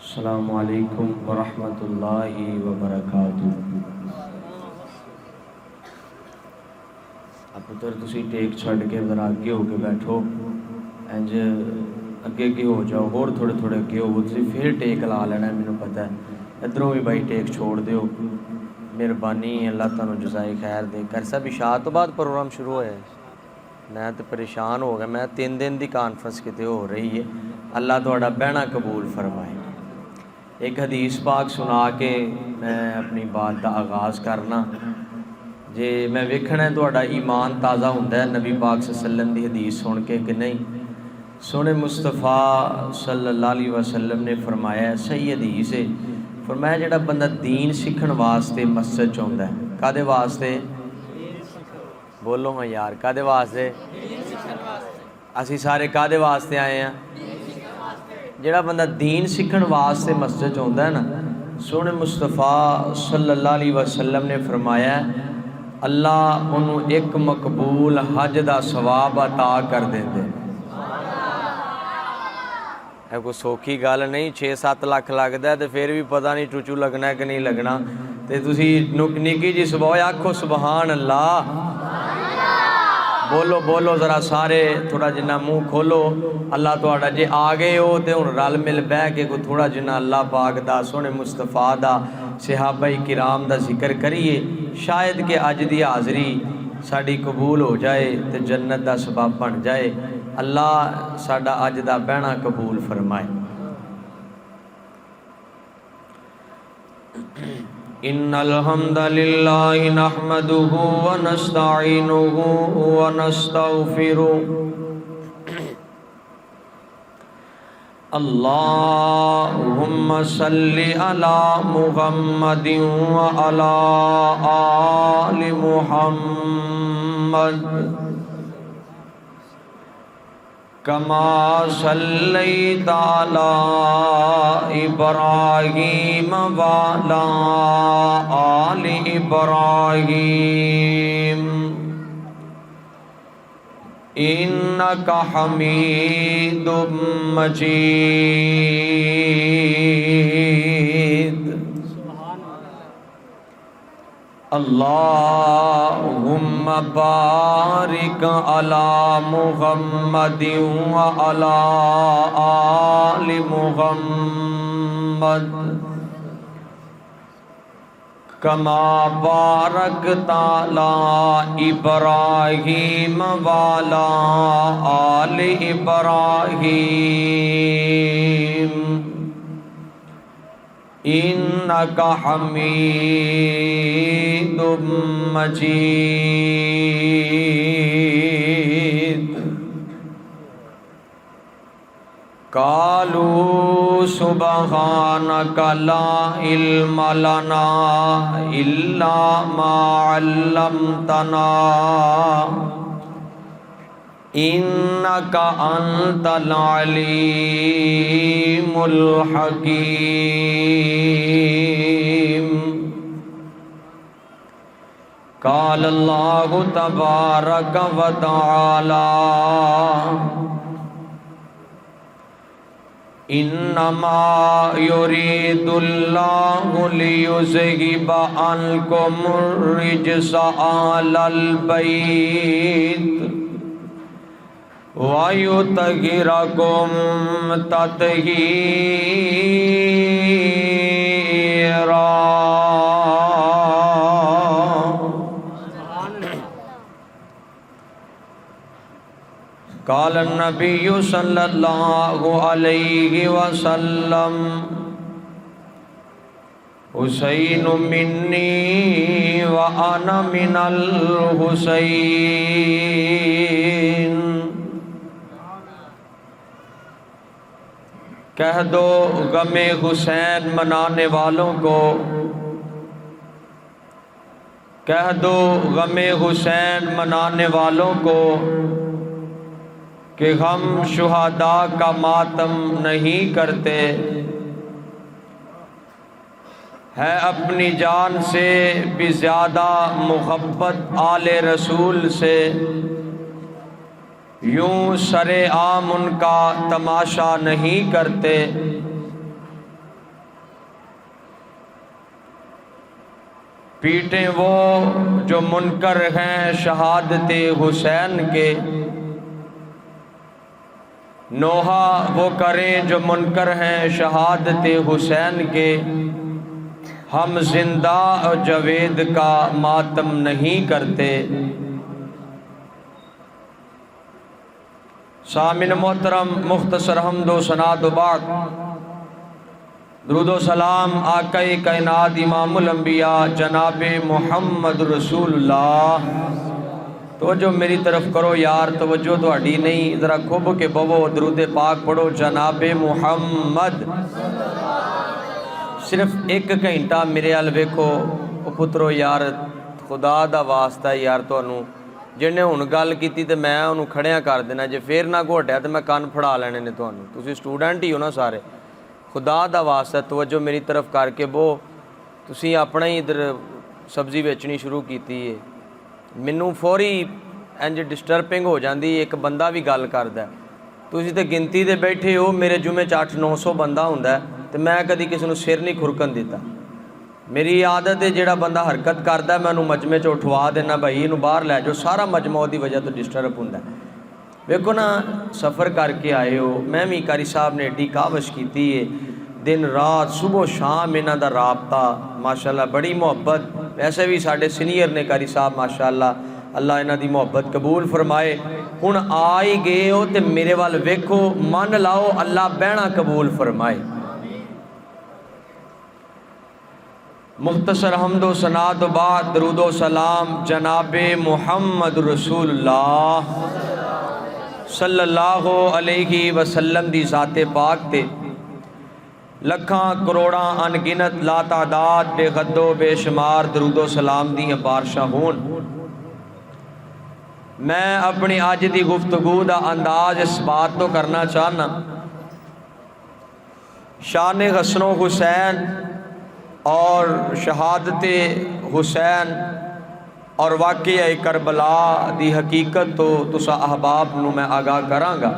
السلام علیکم ورحمۃ اللہ وبرکاتہ۔ پتر تسی ٹیک چھڈ کے ذرا اگے ہو کے بیٹھو، انج اگے اگے ہو جاؤ، اور تھوڑے تھوڑے اگے ہو، تسی پھر ٹیک لا لینا ہے، مینوں پتہ ہے۔ ادھروں بھی بھائی ٹیک چھوڑ دیو، مہربانی اللہ تعالیٰ جزائے خیر دے۔ کر صاحب عشاء تو بعد پروگرام شروع ہوا ہے، میں تو پریشان ہو گیا، میں 3 دن دی کانفرنس کتے ہو رہی ہے، اللہ تہاڈا بہنا قبول فرمائے۔ ایک حدیث پاک سنا کے میں اپنی بات کا آغاز کرنا، جے میں ویکھنا ہے تہاڈا ایمان تازہ ہوندا ہے نبی پاک صلی اللہ علیہ وسلم دی حدیث سن کے کہ نہیں۔ سونے مصطفیٰ صلی اللہ علیہ وسلم نے فرمایا ہے، صحیح حدیث ہے، فرمایا جڑا بندہ دین سیکھن واسطے مسجد چاہتا ہے، کادے واسطے؟ بولو ہاں یار، کادے واسطے؟ اسی سارے کادے واسطے آئے ہیں؟ جڑا بندہ دین سیکھن واسطے مسجد چاہتا ہے نا، سونے مصطفیٰ صلی اللہ علیہ وسلم نے فرمایا ہے اللہ انہوں ایک مقبول حج دا ثواب عطا کر دیندے۔ ہے کوئی سوکھی گل نہیں، 6-7 لاکھ لگتا ہے تو پھر بھی پتہ نہیں ٹوچو لگنا ہے کہ نہیں لگنا، تے تسی نکی جی صبح آکھو سبحان اللہ، بولو بولو ذرا سارے، تھوڑا جنہ منہ کھولو، اللہ تہاڈا جے آ گئے ہو تے ہن رل مل بہ کے کوئی تھوڑا جنہ اللہ پاک دا، سونے مصطفیٰ دا، صحابہ کرام دا ذکر کریے، شاید کہ اج دی حاضری ساڈی قبول ہو جائے تے جنت دا سبب بن جائے۔ اللہ ساڈا اج دا بہنا قبول فرمائے۔ ان الحمد للہ نحمده ونستعینه ونستغفره اللہم صل علی محمد وعلی آل محمد کما صلیت علی ابراہیم وعلی آل ابراہیم انک حمید مجید۔ اللہم بارک علی محمد وعلی آل محمد کما بارکت علی ابراہیم وعلی آل ابراہیم انک حمید مجید۔ قالوا سبحانک لا علم لنا الا ما علمتنا انک انت العلیم الحکیم۔ قال اللہ تبارک و تعالی انما یرید اللہ لیذہب عنکم الرجس اہل البیت وَيُطَهِّرَكُمْ تَطْهِيرًا۔ قال النبي صلى الله عليه وسلم حسین منی وأنا من الحسین۔ کہہ دو غم حسین منانے والوں کو، کہہ دو غم حسین منانے والوں کو کہ ہم شہداء کا ماتم نہیں کرتے، ہے اپنی جان سے بھی زیادہ محبت آل رسول سے، یوں سر عام ان کا تماشا نہیں کرتے، پیٹیں وہ جو منکر ہیں شہادت حسین کے، نوحہ وہ کریں جو منکر ہیں شہادت حسین کے، ہم زندہ اور جاوید کا ماتم نہیں کرتے۔ سامن محترم، مختصر حمد و ثنا و بعد، درود و سلام آقا کائنات امام الانبیاء جناب محمد رسول اللہ۔ توجہ میری طرف کرو یار، توجہ تہاڈی نہیں، ذرا کھب کے بوو، درود پاک پڑھو جناب محمد۔ صرف ایک گھنٹہ میرے ال ویکھو او پترو یار، خدا دا واسطہ یار، تانوں جنہیں ہن گل کیتی تے میں انہوں کھڑیاں کر دینا، جے پھر نہ گھوٹیا تے میں کان پھڑا لینے نے تانوں، تسی سٹوڈنٹ ہی ہو نا سارے۔ خدا دا واسطہ توجہ میری طرف کر کے بو، تسی اپنا ہی ادھر سبزی بیچنی شروع کیتی ہے، مینوں فوری انج ڈسٹربنگ ہو جاندی، ایک بندہ بھی گل کردا ہے، تسی تے گنتی دے بیٹھے ہو، میرے جمعے 800-900 بندہ ہوندا ہے تے میں کدی کسی نوں سر نہیں کھرکن دیتا۔ میری عادت ہے جیڑا بندہ حرکت کردا ہے میں انہوں مجمع چ اٹھوا دینا، بھائی انہوں باہر لے جو، سارا مجمع دی وجہ تو ڈسٹرب ہوندا ہے۔ ویکھو نا، سفر کر کے آئے ہو، میں بھی قاری صاحب نے ایڈی کاوش کیتی ہے، دن رات صبح و شام انہاں دا رابطہ، ماشاءاللہ بڑی محبت، ویسے بھی ساڈے سینئر نے قاری صاحب ماشاءاللہ، اللہ انہاں دی محبت قبول فرمائے۔ ہن آ ہی گئے ہو تے میرے وال ویکھو، من لاؤ، اللہ بہنا قبول فرمائے۔ مختصر حمد و ثنا و بعد، درود و سلام جناب محمد رسول اللہ صلی اللہ علیہ وسلم دی ذات پاک تے لکھاں کروڑاں ان گنت لا تعداد بے حد و بے شمار درود و سلام دی بارشاں ہون۔ میں اپنی آج دی گفتگو دا انداز اس بات تو کرنا چاہنا، شان حسن و حسین اور شہادت حسین اور واقعہ کربلا دی حقیقت تو تسا احباب نو میں آگاہ کراں گا۔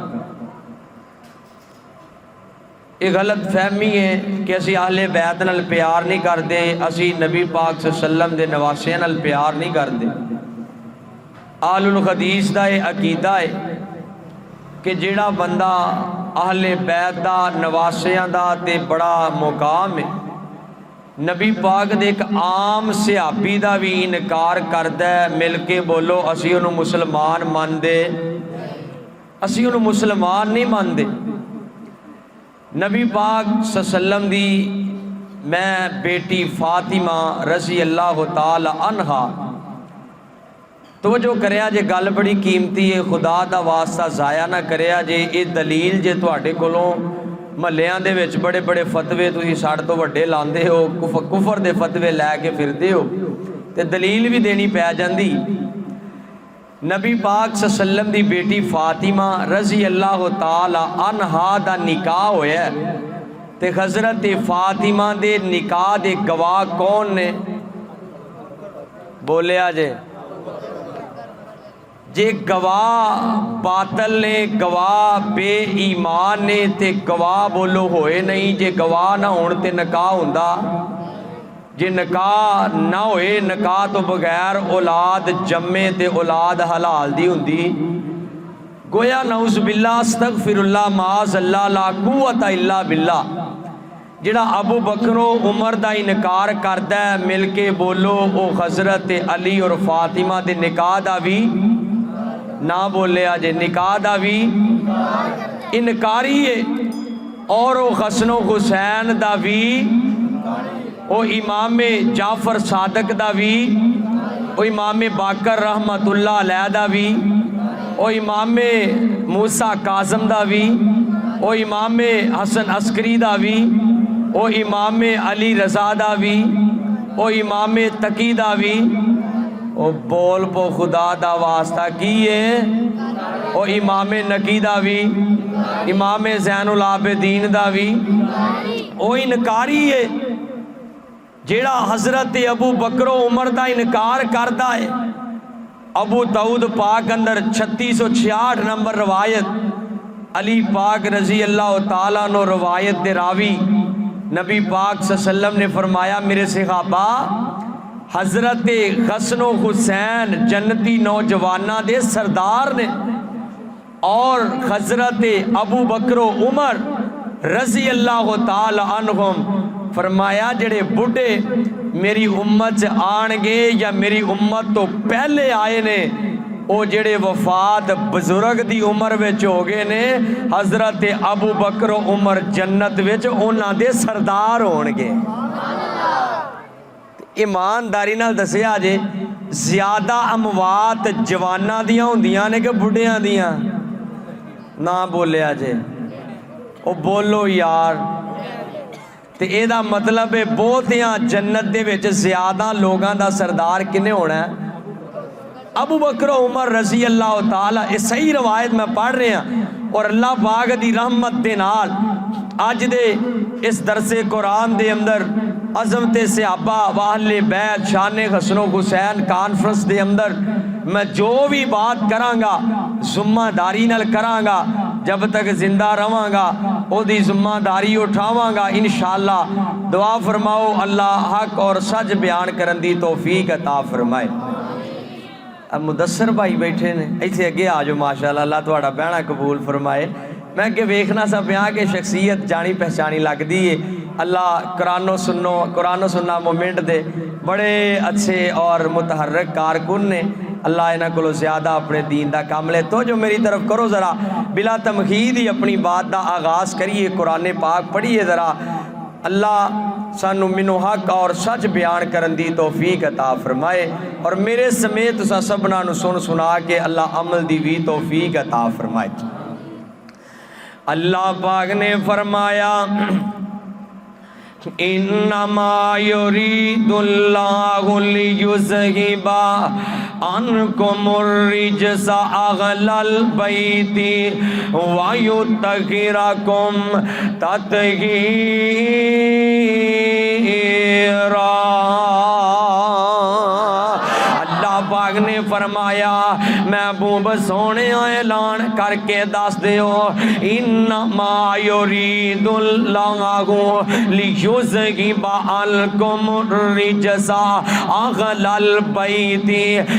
یہ غلط فہمی ہے کہ اسی اہل بیت نال پیار نہیں کردے، اسی نبی پاک صلی اللہ علیہ وسلم دے نواسیاں نال پیار نہیں کردے۔ آل الحدیث دا یہ عقیدہ ہے کہ جیڑا بندہ اہل بیت دا نواسیاں دا تے بڑا مقام ہے، نبی پاک دے ایک عام صحابی دا بھی انکار کردہ ہے، مل کے بولو اسی انہوں مسلمان ماندے، اسی انہوں مسلمان نہیں ماندے۔ نبی پاک صلی اللہ علیہ وسلم دی میں بیٹی فاطمہ رضی اللہ تعالی عنہا، توجہ کریا جے گل بڑی قیمتی ہے، خدا دا واسطہ ضائع نہ کریا جے، یہ دلیل جے تواڈے کولوں محلیاں دے وچ بڑے بڑے فتوے تسی ساڈے تو وڈے لاندے ہو، کفر دے فتوے لے کے پھردے ہو تے دلیل بھی دینی پی جاندی۔ نبی پاک صلی اللہ علیہ وسلم دی بیٹی فاطمہ رضی اللہ تعالی عنہا دا نکاح ہویا ہے تے حضرت فاطمہ دے نکاح دے گواہ کون نے؟ بولیا جے گواہ باطل نے، گواہ بے ایمان نے تے گواہ بولو ہوئے نہیں، جے گواہ نہ ہون تے نکاح ہوندا، جے نکاح نہ ہوئے، نکاح تو بغیر اولاد جمے تے اولاد حلال دی ہوندی، گویا نعوذ باللہ استغفر اللہ معاذ اللہ لا قوت الا باللہ۔ جڑا ابو بکر و عمر دا انکار کردہ ہے، مل کے بولو او حضرت علی اور فاطمہ دے نکاح دا بھی نہ بولے آجے، نکاح دا بھی انکاری ہے، اور او حسن و حسین دا بھی، او امام جعفر صادق دا بھی، او امام باقر رحمت اللہ علیہ دا بھی، او امام موسیٰ کاظم دا بھی، او امام حسن عسکری دا بھی، او امام علی رضا دا بھی، او امام تقی دا بھی، او بول پو خدا دا واسطہ کیے، او امام نقی دا بھی، امام زین العابدین دا بھی، او انکاری ہے جیڑا حضرت ابو بکر و عمر دا انکار کردہ ہے۔ ابو داؤد پاک اندر 3666 نمبر روایت، علی پاک رضی اللہ تعالیٰ نو روایت دے راوی نبی پاک صلی اللہ علیہ وسلم نے فرمایا، میرے صحابہ حضرت حسن و حسین جنتی نوجوانہ دے سردار نے، اور حضرت ابو بکر و عمر رضی اللہ تعالی عنہم فرمایا جڑے بڑھے میری امت سے آن گے یا میری امت تو پہلے آئے نے، او جڑے وفات بزرگ دی عمر وچ ہو گئے نے، حضرت ابو بکر و عمر جنت وچ انہاں دے سردار ہون گے۔ ایمانداری نال دسیا جے زیادہ اموات جواناں دیاں ہوندیاں نے کہ بڑھیاں دیاں؟ نہ بولیا جے، او بولو یار۔ تے اے دا مطلب ہے بہتیاں جنت دے وچ زیادہ لوگاں دا سردار کنے ہونا ہے؟ ابو بکر و عمر رضی اللہ تعالیٰ۔ اس صحیح روایت میں پڑھ رہے ہیں، اور اللہ پاک دی رحمت دے نال آج دے اس درس قرآن دے اندر عظمت صحابہ و اہل بیت شان حسن و حسین کانفرنس دے اندر میں جو بھی بات کراں گا ذمہ داری نال کراں گا، جب تک زندہ رہاں گا او دی ذمہ داری اٹھاواں گا انشاءاللہ۔ دعا فرماؤ اللہ حق اور سچ بیان کرن دی توفیق عطا فرمائے۔ اب مدثر بھائی بیٹھے نے، ایسے اگے آجو ماشاءاللہ، اللہ تھوڑا بہنا قبول فرمائے۔ میں کہ ویکھنا سا پیاں کہ شخصیت جانی پہچانی لگ دی ہے۔ اللہ قرآن و سننا مومنٹ دے بڑے اچھے اور متحرک کارکن نے، اللہ انہاں کو زیادہ اپنے دین دا کام لے۔ تو جو میری طرف کرو ذرا بلا تمخید ہی اپنی بات دا آغاز کریے، قرآن پاک پڑھیے ذرا۔ اللہ سانو منو حق اور سچ بیان کرن دی توفیق عطا فرمائے، اور میرے سمیت سا سبنا نو سنا کے اللہ عمل دی بھی توفیق عطا فرمائے۔ اللہ پاک نے فرمایا انما یرید اللہ لیذہب عنکم الرجس اہل البیت ویطہرکم تطہیرا۔ پاک نے فرمایا محبوب سونے اعلان کر کے دس دیو انما یرید اللہ لیذہب عنکم الرجس اہل البیت۔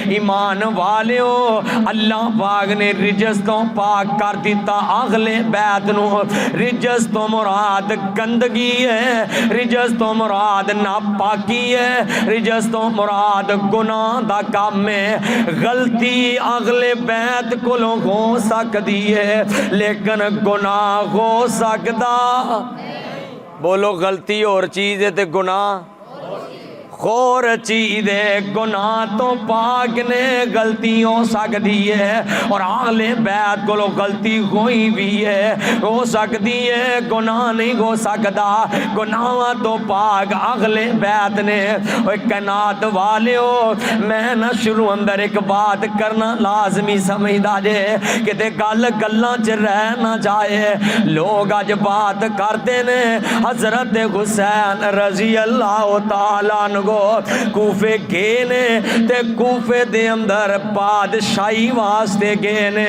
ایمان والےو اللہ پاک نے رجس تو پاک کر دیتا اہل بیت نو۔ رجس تو مراد گندگی ہے، رجس تو مراد ناپاکی ہے، رجس تو مراد گناہ دا کام میں۔ غلطی اگلے بیت کولوں ہو سکتی ہے لیکن گناہ ہو سکتا، بولو غلطی اور چیز ہے تے گناہ خور چیز ہے۔ گناہ تو پاک نے غلطی ہو سکتی ہے، اور اہل بیت کو غلطی ہوئی بھی ہے، ہو سکتی ہے، گناہ نہیں ہو سکتا۔ گناہ تو پاک اہل بیت نے۔ کائنات والےو میں نہ شروع اندر ایک بات کرنا لازمی سمجھدا جے کہ تے گل گلاں چ رہ نہ جائے۔ لوگ اج بات کرتے نے حضرت حسین رضی اللہ تعالیٰ عنہ کوفے گئے نے، تے کوفے دے اندر بادشاہی واسطے گئے نے،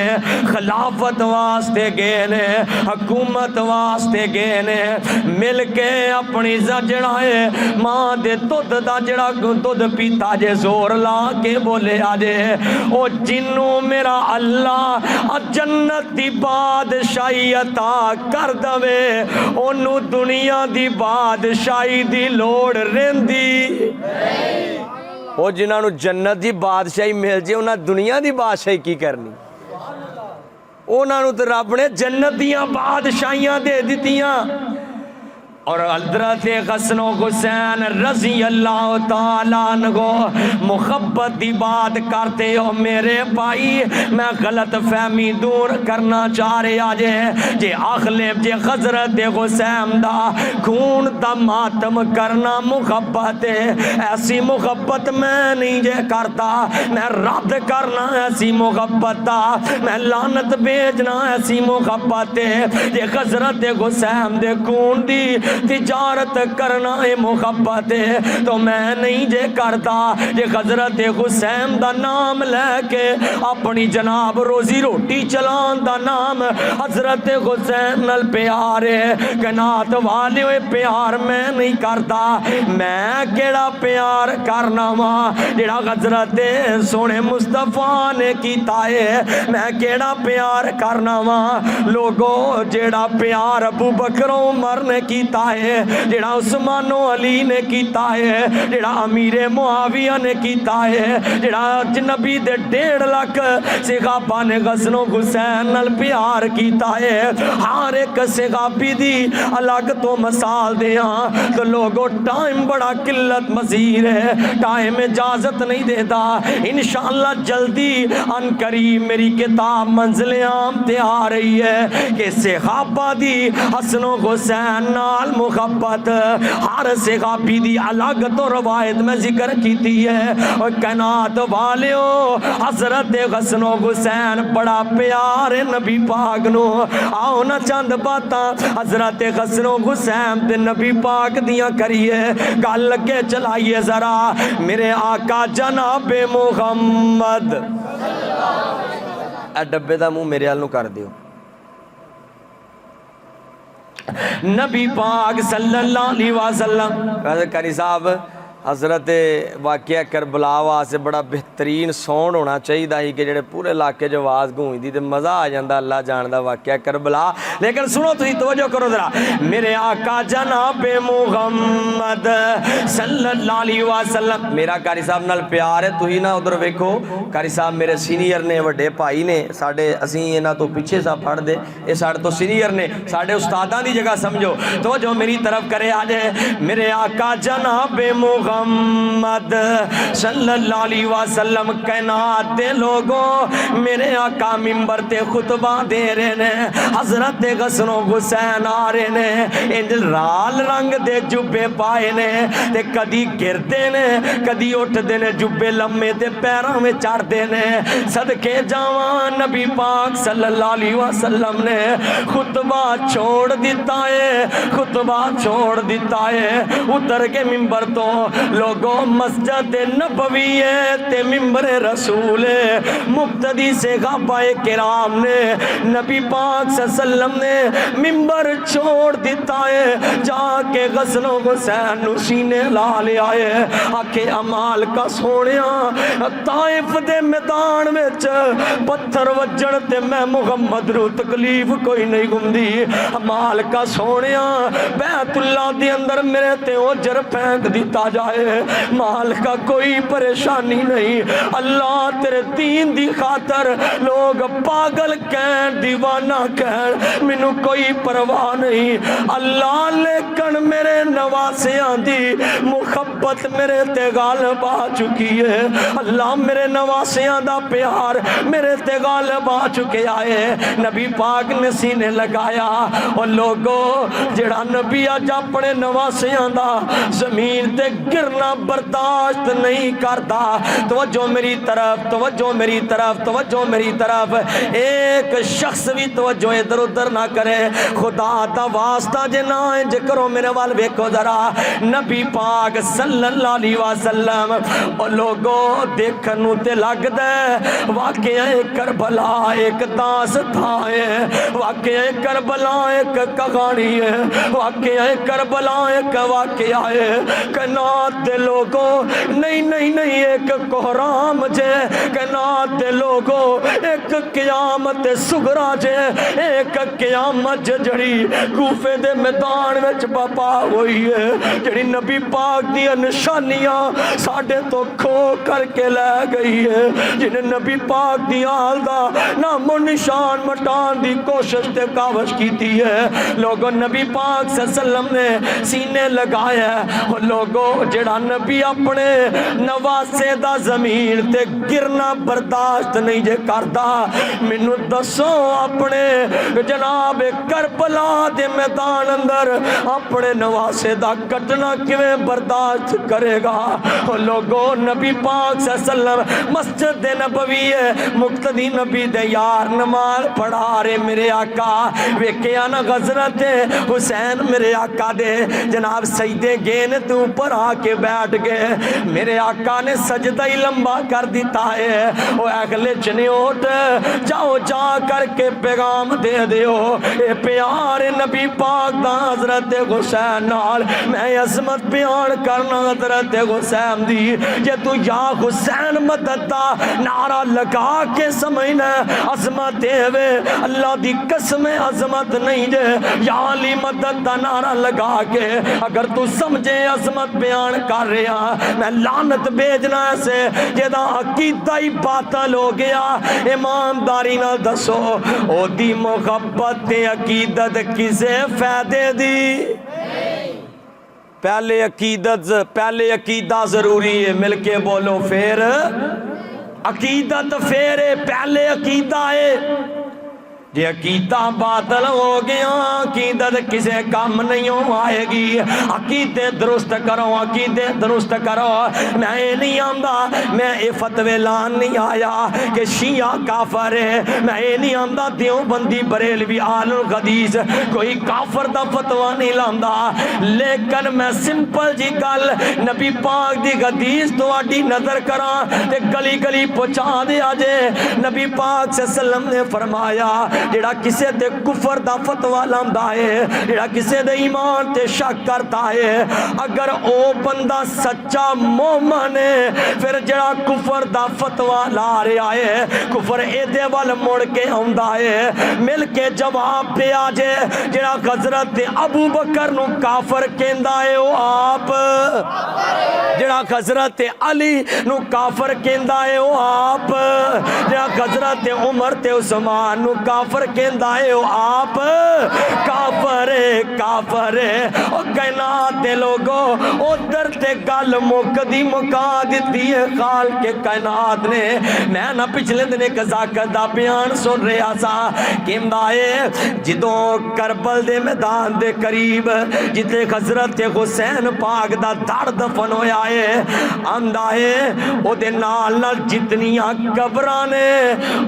خلافت واسطے گئے نے، حکومت واسطے گئے نے۔ مل کے اپنی جڑا ہے ماں دے دودھ دا جڑا دودھ پیتا جے زور لا کے بولے آجے او جنوں میرا اللہ جنت دی بادشاہی عطا کر دوے اونوں دنیا دی بادشاہی دی لوڑ رہندی۔ وہ جنہاں نو جنت دی بادشاہی مل جائے انہاں دنیا دی بادشاہی کی کرنی؟ انہاں نو تے رب نے جنت دیاں بادشاہیاں دے دتیاں۔ اور حضرت حسن و حسین رضی اللہ تعالیٰ عنہ محبت دی بات کرتے ہو میرے بھائی، میں غلط فہمی دور کرنا چاہ رہے آجے جے اخلیب جے حضرت حسین دا خون دا ماتم کرنا محبت ہے، ایسی محبت میں نہیں جے کرتا، میں رد کرنا ایسی محبت دا، میں لعنت بھیجنا ایسی محبت ہے جے حضرت حسین دے خون دی تجارت کرنا ہے محبت ہے تو میں نہیں جے کرتا جے حضرت حسین دا نام لے کے اپنی جناب روزی روٹی چلان دا نام حضرت حسین نال پیار ہے کائنات والے پیار میں نہیں کرتا میں کیڑا پیار کرنا وا جڑا حضرت سونے مصطفیٰ نے کیتا ہے میں کیڑا پیار کرنا وا لوگو جڑا پیار ابو بکر عمر نے کیتا ہے جڑا عثمان و علی نے کیتا ہے جڑا امیر معاویہ نے کیتا ہے جڑا نبی دے 1.5 لاکھ صحابہ نے حسن و حسین نال پیار کیتا ہے ہر ایک صحابی دی الگ تو مثال دیاں تو لوگوں ٹائم بڑا قلت مزید ہے ٹائم اجازت نہیں دیتا انشاءاللہ جلدی ان قریب میری کتاب منزل عام تے آ رہی ہے کہ صحابہ دی حسن و حسین نال محبت ہر صحابی دی الگ تو روایت میں ذکر کیتی ہے اور کائنات والیو حضرت حسن و حسین بڑا پیار نبی پاک نو آؤ نہ چند باتاں حضرت حسن و حسین تے نبی پاک دیاں کریے گل کے چلائیے ذرا میرے آقا جناب محمد اے ڈبے دا منہ میرے حال کر دیو نبی پاک صلی اللہ علیہ وسلم قاری صاحب حضرت واقعہ کربلا واسطے بڑا بہترین ساؤنڈ ہونا چاہیے ہی کہ جڑے پورے علاقے جو آواز گونجدی تے مزہ آ جاندا اللہ جاندا واقعہ کربلا لیکن سنو تسی توجہ کرو ذرا میرے آقا جناب محمد صلی اللہ علیہ وسلم میرا قاری صاحب نال پیار ہے تسی نہ ادھر ویکھو قاری صاحب میرے سینئر نے وڈے بھائی نے ساڈے اسی انہاں تو پیچھے سا پڑھ دے اے ساڈے تو سینئر نے ساڈے استاداں دی جگہ سمجھو توجہ میری طرف کرے آ جائے میرے آقا جناب محمد صلی اللہ علیہ وسلم کائنات دے لوگوں میرے آقا منبر تے خطبہ دے رہے نے حضرت حسن و حسین آ رہے نے انج لال رنگ دے جبے پائے نے تے کدی گردے نے کدی اٹھ دے نے جبے لمے تے پیراں میں چڑھ دے نے صدقے جاواں نبی پاک صلی اللہ علیہ وسلم نے خطبہ چھوڑ دیتا ہے خطبہ چھوڑ دیتا ہے اتر کے منبر تو لوگوں مسجد نبوی ہے تے منبر رسول ہے مقتدی صحابہ کرام نے نبی پاک صلی اللہ علیہ وسلم نے منبر چھوڑ دیتا ہے جا کے حسن و حسین نو سینے لا لے آئے آکے امال کا سونیاں طائف دے میدان وچ پتھر وجڑ تے میں محمد رو تکلیف کوئی نہیں گمدی امال کا سونیاں بیت اللہ دے اندر میرے تے اوجر پھینک دیتا جائے مال کا کوئی پریشانی نہیں اللہ تیرے دین دی خاطر لوگ پاگل کہن دیوانہ کہن منو کوئی پرواہ نہیں اللہ لیکن میرے نواسیاں دی محبت میرے تے غالب آ چکی ہے اللہ میرے نواسیاں دا پیار میرے تے غالب آ چکے آئے نبی پاک نے سینے لگایا اور لوگوں جڑا نبی آج اپنے نواسیاں دا زمین تے گرنا برداشت نہیں کرتا توجہ میری طرف توجہ میری طرف توجہ میری طرف ایک شخص بھی توجہ ادھر ادھر نہ کرے خدا دا واسطہ جے نہ انج کرو میرے وال ویکھو ذرا نبی پاک صلی اللہ علیہ وسلم او لوگوں دیکھنو تے لگ دے واقعہ کربلا ایک داستان ہے واقعہ کربلا ایک کہانی ہے واقعہ کربلا ایک واقعہ ہے کائنات دے لوگوں نہیں نہیں نہیں ایک کوہرام جے کائنات دے لوگوں ایک قیامت صغرا جے ایک قیامت جڑی کوفے دے میدان وچ بپا ہوئی ہے جڑی نبی پاک دی نشانیاں ساڈے تو کھو کر کے لے گئی ہے جنہیں نبی پاک دی آل دا نام و نشان مٹان دی کوشش تے کاوش کیتی ہے لوگوں نبی پاک صلی اللہ علیہ وسلم نے سینے لگایا اور لوگوں جڑا نبی اپنے نواسے دا زمین تے گرنا برداشت نہیں جے کردا، مینوں دسو اپنے جناب کربلا دے میدان اندر اپنے نواسے دا کٹنا کیویں برداشت کرے گا؟ لوگو نبی پاک صلی اللہ علیہ وسلم مسجد نبوی ہے، مقتدی نبی دے یار نماز پڑھا رہے میرے آقا، ویکھیا نا حضرت حسین میرے آقا دے جناب سجدے گئے نے تو اوپر آ کے بیٹھ گئے، میرے آقا نے سجدہ ہی لمبا کر دیتا ہے، وہ اگلے چنے اٹھ جاؤ جا کر کے پیغام دے دیو، اے پیارے نبی پاک دا حضرت حسین نال میں عظمت بیان کرنا حضرت حسین دی، جے تو یا حسین مدد دا نعرہ لگا کے سمجھنا عظمت دے وے، اللہ دی قسم عظمت نہیں جے، یا علی مدد دا نعرہ لگا کے اگر تو سمجھے عظمت بیان کر رہا، میں لعنت بھیجنا سے جدا عقیدہ ہی باطل ہو گیا، ایمانداری نہ دسو او دی محبت عقیدت کسے فائدے دی؟ پہلے عقیدہ ضروری ہے، مل کے بولو پھر عقیدت، پھر پہلے عقیدہ ہے، جے عقیدہ باطل ہو گیا عقیدت کسے کام نہیں ہو آئے گی، عقیدے درست کرو، عقیدے درست کرو، میں نہیں آمدہ میں اے فتوے لان نہیں آیا کہ شیعہ کافر ہے، میں نہیں آمدہ دیوبندی بریلوی آل الحدیث کوئی کافر دا فتوہ نہیں لاندہ، لیکن میں سمپل جی گل نبی پاک دی حدیث تو آڈی نظر کرا تے گلی گلی پہنچا دیا جے، نبی پاک صلی اللہ علیہ وسلم نے فرمایا جڑا کسے دے کفر دا فتوہ لاندا ہے، جڑا کسے دے ایمان تے شک کرتا ہے، اگر او بندہ سچا مومن ہے پھر جڑا کفر دا فتوہ لا رہا ہے کفر ایدے وال مڑ کے ہوندا ہے، مل کے جواب پہ آجے جڑا حضرت ابو بکر نو کافر کہندا ہے او آپ، جڑا حضرت علی نو کافر کہندا ہے او آپ، جڑا حضرت عمر تے عثمان نو کافر کہندا ہے او آپ، کافر ہے کافر ہے، او کائنات دے لوگو ادھر تے گل مکدی مکا دیتی ہے خال کے کائنات نے، میں نہ پچھلے دن ایک ذاکر دا بیان سن رہا سا کہندا ہے جدوں کربل دے میدان دے قریب جتے حضرت حسین پاک دا دڑ دفن ہویا ہے، آندا ہے او دے نال نال جتنیاں قبراں نے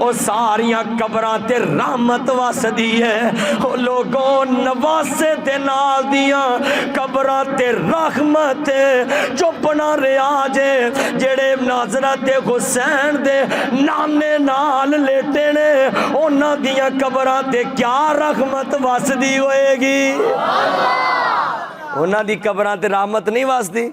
او ساریاں قبراں تے رحمت واسدی ہے، او لوگوں نواسے تے نال دیاں قبراں تے رحمت چپ نہ رہا جے جڑے حضرت حسین دے نانے نال لیٹے نے انہاں دیاں قبراں تے کیا رحمت واسدی ہوئے گی؟ انہاں دی قبراں تے رحمت نہیں واسدی؟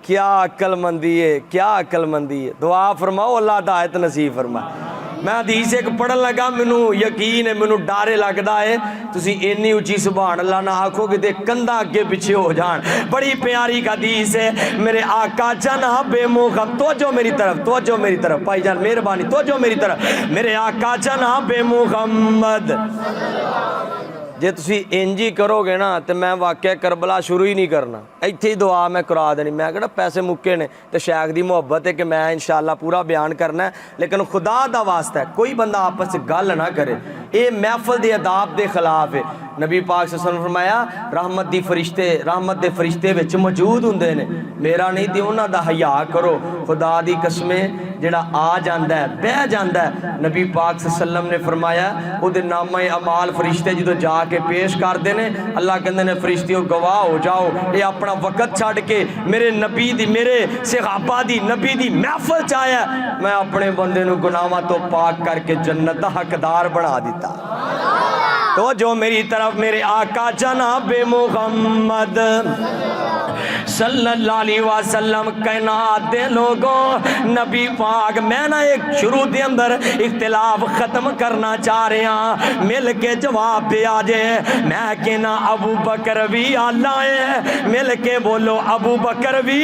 کیا عقل مندی ہے، کیا عقل مندی ہے، دعا فرماؤ اللہ ہدایت نصیب فرمائے۔ میں حدیث ایک پڑھن لگا مینوں یقین ہے مینوں ڈارے لگدا ہے تسی اینی اونچی سبحان اللہ نہ آکھو کہ تے کندھا اگے پیچھے ہو جان، بڑی پیاری حدیث ہے، میرے آقا جناب محمد، توجہ میری طرف، توجہ میری طرف، بھائی جان مہربانی توجہ میری طرف، میرے آقا جناب محمد، جے تسی انجی کرو گے نا تو میں واقعہ کربلا شروع ہی نہیں کرنا، ایتھے ہی دعا میں کرا دینی، میں کہنا پیسے مکے نے تو شیخ دی محبت ہے کہ میں انشاءاللہ پورا بیان کرنا ہے، لیکن خدا دا واسطہ ہے کوئی بندہ آپس سے گل نہ کرے، اے محفل دے اداب دے خلاف ہے، نبی پاک صلی اللہ علیہ وسلم فرمایا رحمت دے فرشتے وچ موجود ہوندے نے، میرا نہیں تے انہاں دا حیا کرو، خدا دی قسمیں جڑا آ جاندا ہے بہ جاندا ہے، نبی پاک صلی اللہ علیہ وسلم نے فرمایا او دے نامہ اعمال فرشتے جدوں جا کے پیش کر دینے، اللہ کہندے نے فرشتیوں گواہ ہو جاؤ، اے اپنا وقت چھڑ کے میرے نبی دی میرے صحابہ دی نبی دی محفل چایا، میں اپنے بندے نو گناہاں تو پاک کر کے جنت دا حقدار بنا دیتا۔ تو جو میری طرف میرے آقا جناب محمد صلی اللہ علیہ وسلم کائنات دے لوگوں نبی پاک، میں نہ ایک شروع دے اندر اختلاف ختم کرنا چاہ رہے ہیں، مل کے جواب پہ آجے، میں کہنا ابو بکر بھی اللہ ہے، مل کے بولو ابو بکر بھی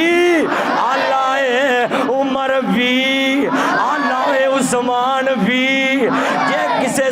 اللہ ہے، عمر بھی اللہ ہے، عثمان بھی، یہ کسے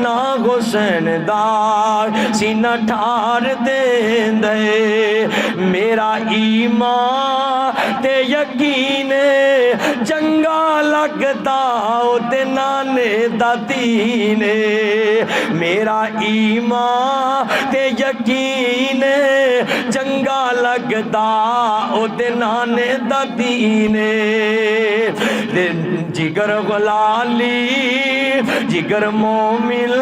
نا حسین دا سینہ ٹھار دین دے میرا ایمان تے یقین چنگا لگدا او تے نانے دا دین میرا ایمان تے یقین چنگا لگدا او تے نانے دا دین جگر غلالی جگر مومن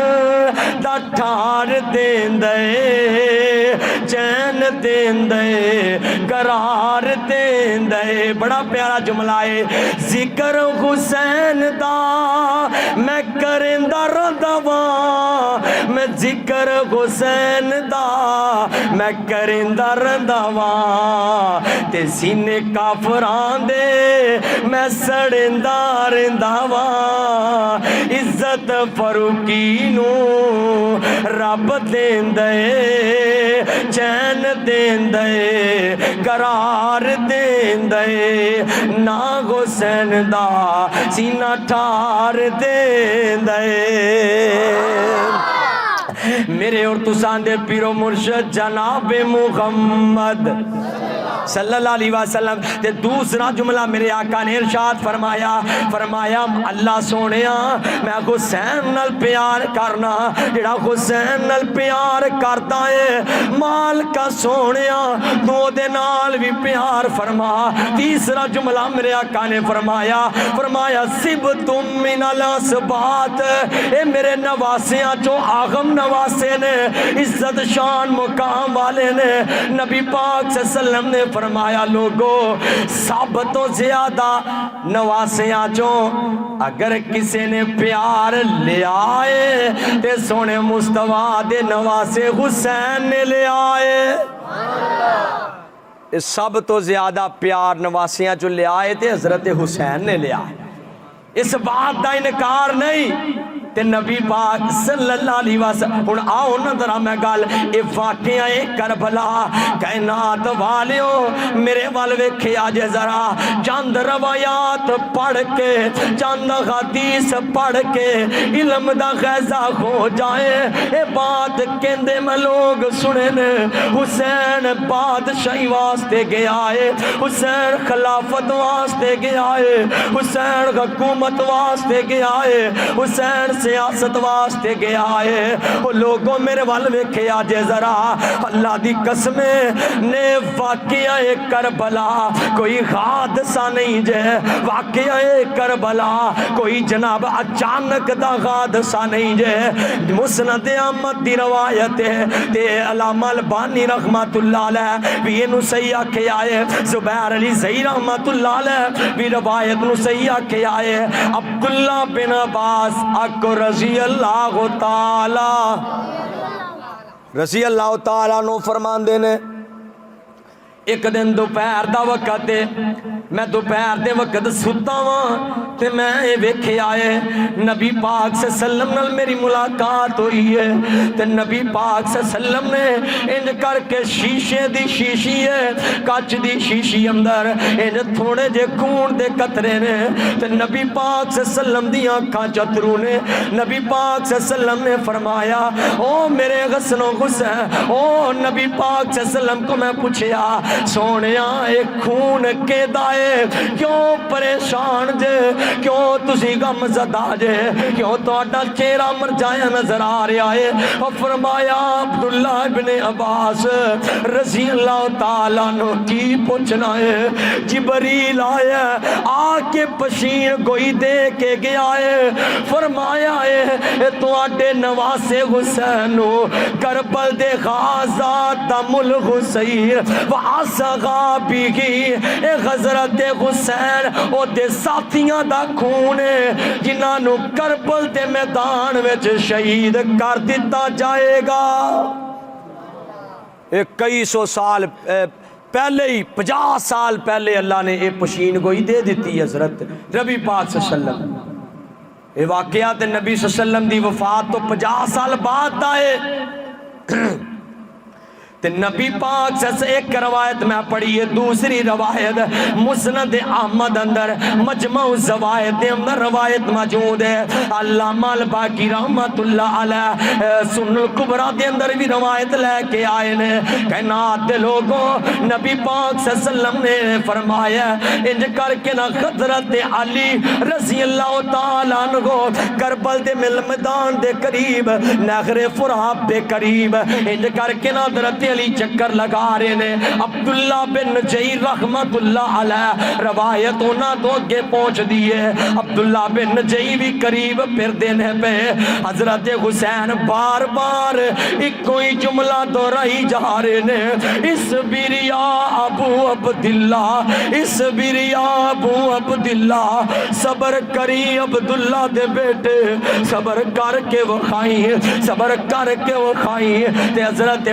دا ٹھار دین دے چین دین دے قرار دین دے بڑا پیارا جملہ ہے ذکر حسین دا میں کرندہ رندواں میں ذکر حسین دا میں کرندہ رندواں تے سینے کافران دے میں سڑندہ رندواں عزت فاروقی نو رب دین دے چین دین دے قرار دین دے نا حسین دا سینہ ٹھار دین دے میرے اور تسان دے پیرو مرشد جناب محمد صلی اللہ علیہ وسلم تے دوسرا جملہ میرے آقا نے ارشاد فرمایا اللہ سونیا میں حسین نال پیار کرنا جڑا حسین نال پیار کرتا ہے مال کا سونیا تو دے نال بھی پیار فرما تیسرا جملہ میرے آقا نے فرمایا سب تم من الاسبات اے میرے نواسیاں جو آغم نواسے نے عزت شان مقام والے نے نبی پاک صلی اللہ علیہ وسلم نے فرمایا لوگو سب تو زیادہ نواسیاں چوں اگر کسی نے پیار لے آئے تے سونے مصطفیٰ دے نواسے حسین نے لے آئے سب تو زیادہ پیار نواسیاں جو لے آئے تے حضرت حسین نے لے آئے اس بات دا انکار نہیں تے نبی پاک صلی اللہ علیہ وسلم ہن آؤ نا ذرا میں گل اے واقعہ کربلا کائنات والیو میرے وال ویکھیا جے ذرا چند روایات پڑھ کے چند حدیث پڑھ کے علم دا غیظہ ہو جائے اے بات کہندے میں لوگ سنن حسین بادشاہی واسطے گیا ہے حسین خلافت واسطے گیا ہے حسین حکومت واسطے گیا ہے حسین سیاست واسطے گیا ہے وہ لوگوں میرے وال ویکھیا جے ذرا اللہ دی قسمیں نے واقعہ کربلا کوئی حادثہ نہیں جے واقعہ کربلا کوئی جناب اچانک دا حادثہ نہیں جے مسند احمد دی روایت ہے تے علامہ البانی رحمت اللہ علیہ بھی انہوں صحیح آکھے آئے زبیر علی زہی رحمت اللہ علیہ بھی روایت نو صحیح آکھے آئے عبداللہ بن عباس اکو رضی اللہ تعالیٰ نو فرمان دینے ایک دن دوپہر دا وقت ہے میں دوپہر دے وقت ستا ہوں تے میں ویکھے آئے نبی پاک صلی اللہ علیہ وسلم نال میری ملاقات ہوئی ہے تے نبی پاک صلی اللہ علیہ وسلم نے انج کر کے شیشے دی شیشی ہے کچ دی شیشی اندر انج تھوڑے جے خون دے قطرے نے تے نبی پاک صلی اللہ علیہ وسلم دی آنکھاں چترو نے نبی پاک صلی اللہ علیہ وسلم نے فرمایا او میرے حسن و حسین او نبی پاک صلی اللہ علیہ وسلم کو میں پوچھیا سونیا ایک خون کے دائے کیوں پریشان جے کیوں تسی غم زدہ جے کیوں توڑا چہرہ مر جایا نظر آ رہا ہے اور فرمایا عبداللہ ابن عباس رضی اللہ تعالیٰ نو کی پوچھنا ہے جبریل آیا آکے پشین گوئی دے کے گیا ہے فرمایا ہے توڑے نواسے حسینو کربل دے غازات مل حسین وآسغا بھی اے حضرت حسین او دے ساتھیاں دا خونے جنہاں نو کربل دے میدان وچ شہید کر دیتا جائے گا ایک کئی سو سال پہلے ہی 50 سال پہلے اللہ نے ایک پشین گوئی دے دیتی حضرت نبی پاک صلی اللہ علیہ وسلم یہ واقعات نبی صلی اللہ علیہ وسلم دی وفات تو 50 سال بعد آئے تے نبی پاک سے ایک روایت میں پڑھی ہے، دوسری روایت مسند احمد اندر مجمع الزوائد دے اندر روایت موجود ہے، علامہ الباقی رحمت اللہ علیہ سنن الکبریٰ دے اندر بھی روایت لے کے آئے نے۔ کائنات دے لوگوں، نبی پاک صلی اللہ علیہ وسلم نے فرمایا انج کر کے نہ حضرت علی رضی اللہ تعالیٰ عنہ کربل دے میدان دے قریب نہر فرات دے قریب انج کر کے نہ حضرت علی چکر لگا رہے نے۔ عبداللہ بن نجیر رحمت اللہ علیہ روایت ہونا تو اگے پہنچ دیئے، عبداللہ بن نجیر بھی قریب پھر دینے پہ حضرت حسین بار بار ایک کوئی جملہ دہرائی جا رہے نے، اس بریا ابو عبداللہ، اس بریا ابو عبداللہ، صبر کری عبداللہ دے بیٹے، صبر کر کے وہ کھائیں، صبر کر کے وہ کھائیں۔ تے حضرت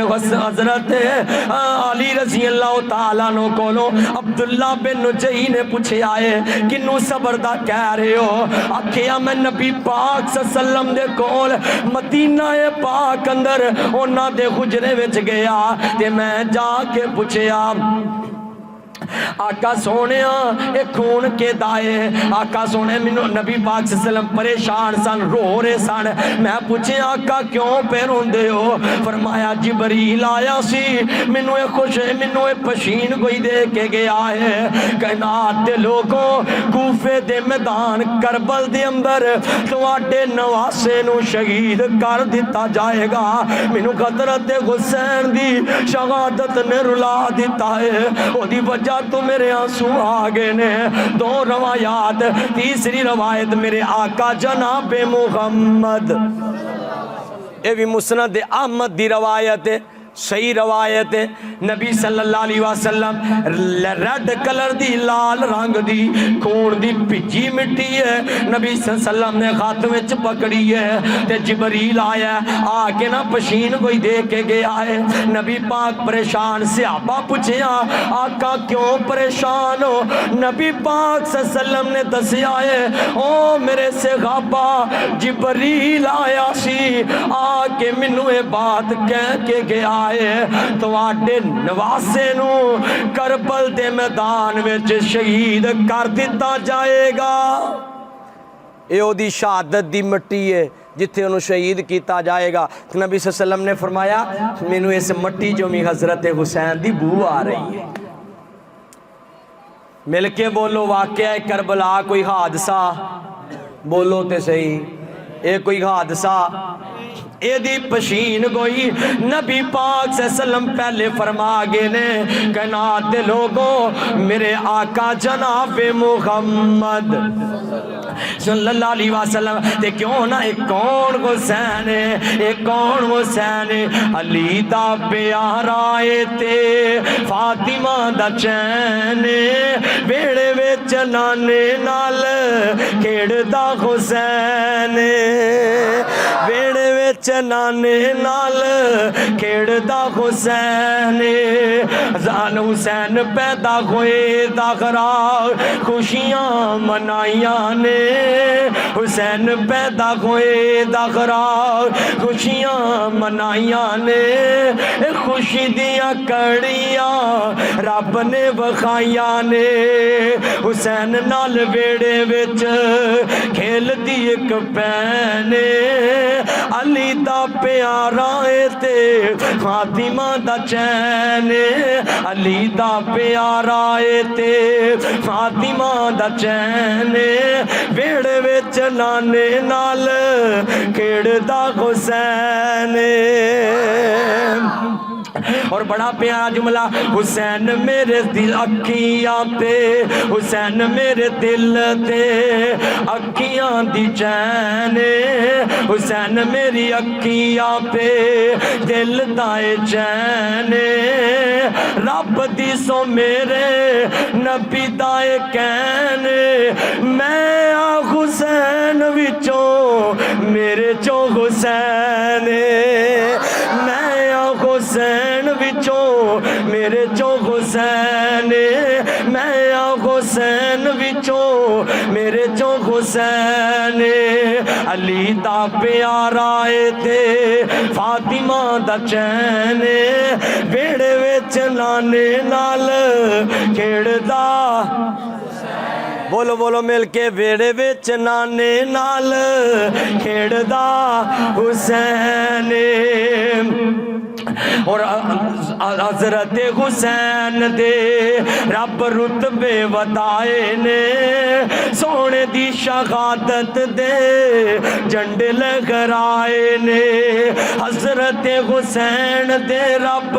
علی رضی اللہ تعالیٰ عنہ کولو عبداللہ بن نجی نے پوچھے آئے کنو صبر دا کہہ رہے ہو؟ آکھیا میں نبی پاک صلی اللہ علیہ وسلم دے کول مدینہ پاک اندر انہاں دے حجرے وچ گیا تے میں جا کے پوچھیا آقا سونیا ایک خون کے دائے، آقا سونے منو نبی پاک صلی اللہ علیہ وسلم پریشان سن، رو رہے سن۔ میں پوچھے آقا کیوں پہ روندے ہو؟ فرمایا جبریل آیا سی منو ایک خوش منو ایک پشین کوئی دے کے گیا ہے۔ کائنات دے لوگوں، کوفے دے میدان کربل دے اندر تواڈے نواسے نو شہید کر دیتا جائے گا۔ منو حضرت حسین دی شہادت نے رلا دیتا ہے، او دی وجہ تو میرے آنسو آگے نے۔ دو روایات، تیسری روایت میرے آقا جناب محمد، اے بھی مسند احمد دی روایت ہے، صحیح روایت ہے۔ نبی صلی اللہ علیہ وسلم ریڈ کلر دی لال رنگ دی خون دی پچی مٹی ہے، نبی صلی اللہ علیہ وسلم نے ہاتھ وچ پکڑی ہے تے جبریل آیا آ کے نہ پشین کوئی دے کے گیا ہے۔ نبی پاک پریشان، صحابہ پوچھیا آقا کیوں پریشان ہو؟ نبی پاک صلی اللہ علیہ وسلم نے دسیا ہے او میرے صحابہ جبریل آیا سی آ کے منو یہ بات کہہ کے گیا تو آڈے نواسے نو کربل دے میدان وچ شہید کر دیتا جائے گا۔ اے او دی شہادت دی مٹی ہے جتھے انہوں شہید کیتا جائے گا۔ نبی صلی اللہ علیہ وسلم نے فرمایا مینوں اس مٹی جو می حضرت حسین دی بو آ رہی ہے۔ مل کے بولو واقعہ کربلا کوئی حادثہ، بولو تے صحیح، اے کوئی حادثہ، اے دی پشین گوئی نبی پاک صلی اللہ علیہ وسلم پہلے فرما گئے نے۔ کائنات دے لوگوں، میرے آقا جناب محمد صلی اللہ علیہ وسلم تے کیوں نہ ایک کون حسین ہے، ایک کون حسین ہے، علی دا پیارا تے فاطمہ دا چین بیڑے وچ نانے نال کھیڑدا حسین، بیڑے وچ نانے نال کھیڑدا حسین، زان حسین پیدا ہوئے داغرا خوشیاں منائیاں نے، حسین پیدا ہوئے داغرا خوشیاں منائیاں نے، خوشی دیا کڑیاں رب نے بخائیاں نے، حسین نال بیڑے وچ کھیل دی ایک بہن، علی دا پیارا تے فاطمہ دا چین، علی دا پیارا تے فاطمہ دا چین، بیڑے وچ نانے نال کھیڑدا حسین۔ اور بڑا پیارا جملہ، حسین میرے دل اکھیاں تے، حسین میرے دل تے اکھیاں دی چین، حسین میری اکھیاں پہ دل دائے چین، رب دی سو میرے نبی دائے کین، میں آ حسین وچوں میرے چوں حسین، میں آ حسین وچوں میرے چوں حسین، میں آ حسین وچوں میرے چوں حسین، علی دا پیارا اے تے فاطمہ دا چین بیڑے وچ نانے نال کھیڑدا بولو بولو مل کے بیڑے وچ نانے نال کھیڑدا حسین اور حضرت حسین دے رب رتبے ودائے نے سونے دی شہادت دے جھنڈے لہرائے نے حضرت حسین دے رب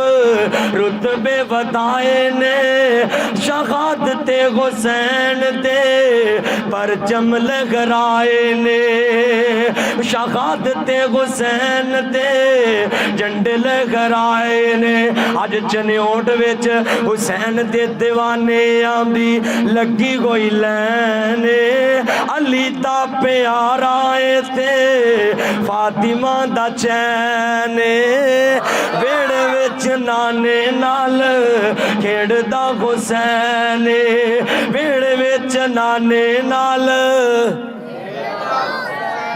رتبے ودائے نے شہادت حسین دے پرچم لہرائے نے شہادت حسین دے جھنڈے لہرائے نے اج چنیوٹ وچ حسین دے دیوانے آندی لگی ہوئی لین علی دا پیارا اے تے فاطمہ دا چین بیڑے وچ نانے نال کھیڑدا حسین بیڑے وچ نانے نال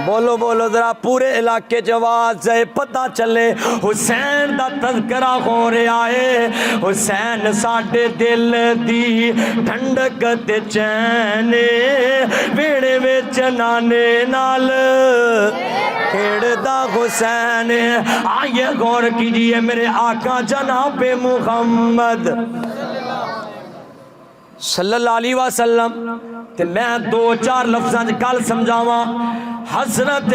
بولو بولو ذرا پورے علاقے جواز ہے پتہ چلے حسین دا تذکرہ ہو رہا ہے حسین ساڈے دل دی ٹھنڈک تے چین بیڑے وچ نانے نال کھیڑدا حسین آئیے غور کیجئے میرے آقا جناب محمد صلی اللہ علیہ وسلم تے میں دو چار لفظاں کل سمجھاواں حضرت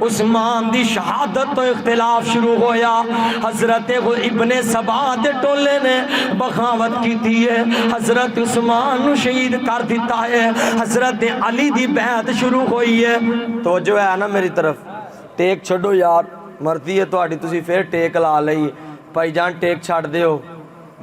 عثمان دی شہادت تو اختلاف شروع ہویا حضرت ابن سبا دے ٹولے نے بغاوت کی تھی ہے حضرت عثمان نو شہید کر دیتا ہے حضرت علی دی بیعت شروع ہوئی ہے تو جو ہے نا میری طرف ٹیک چھڑو یار مرضی ہے تہاڈی تسی پھر ٹیک لا لئی بھائی جان ٹیک چھڑ دیو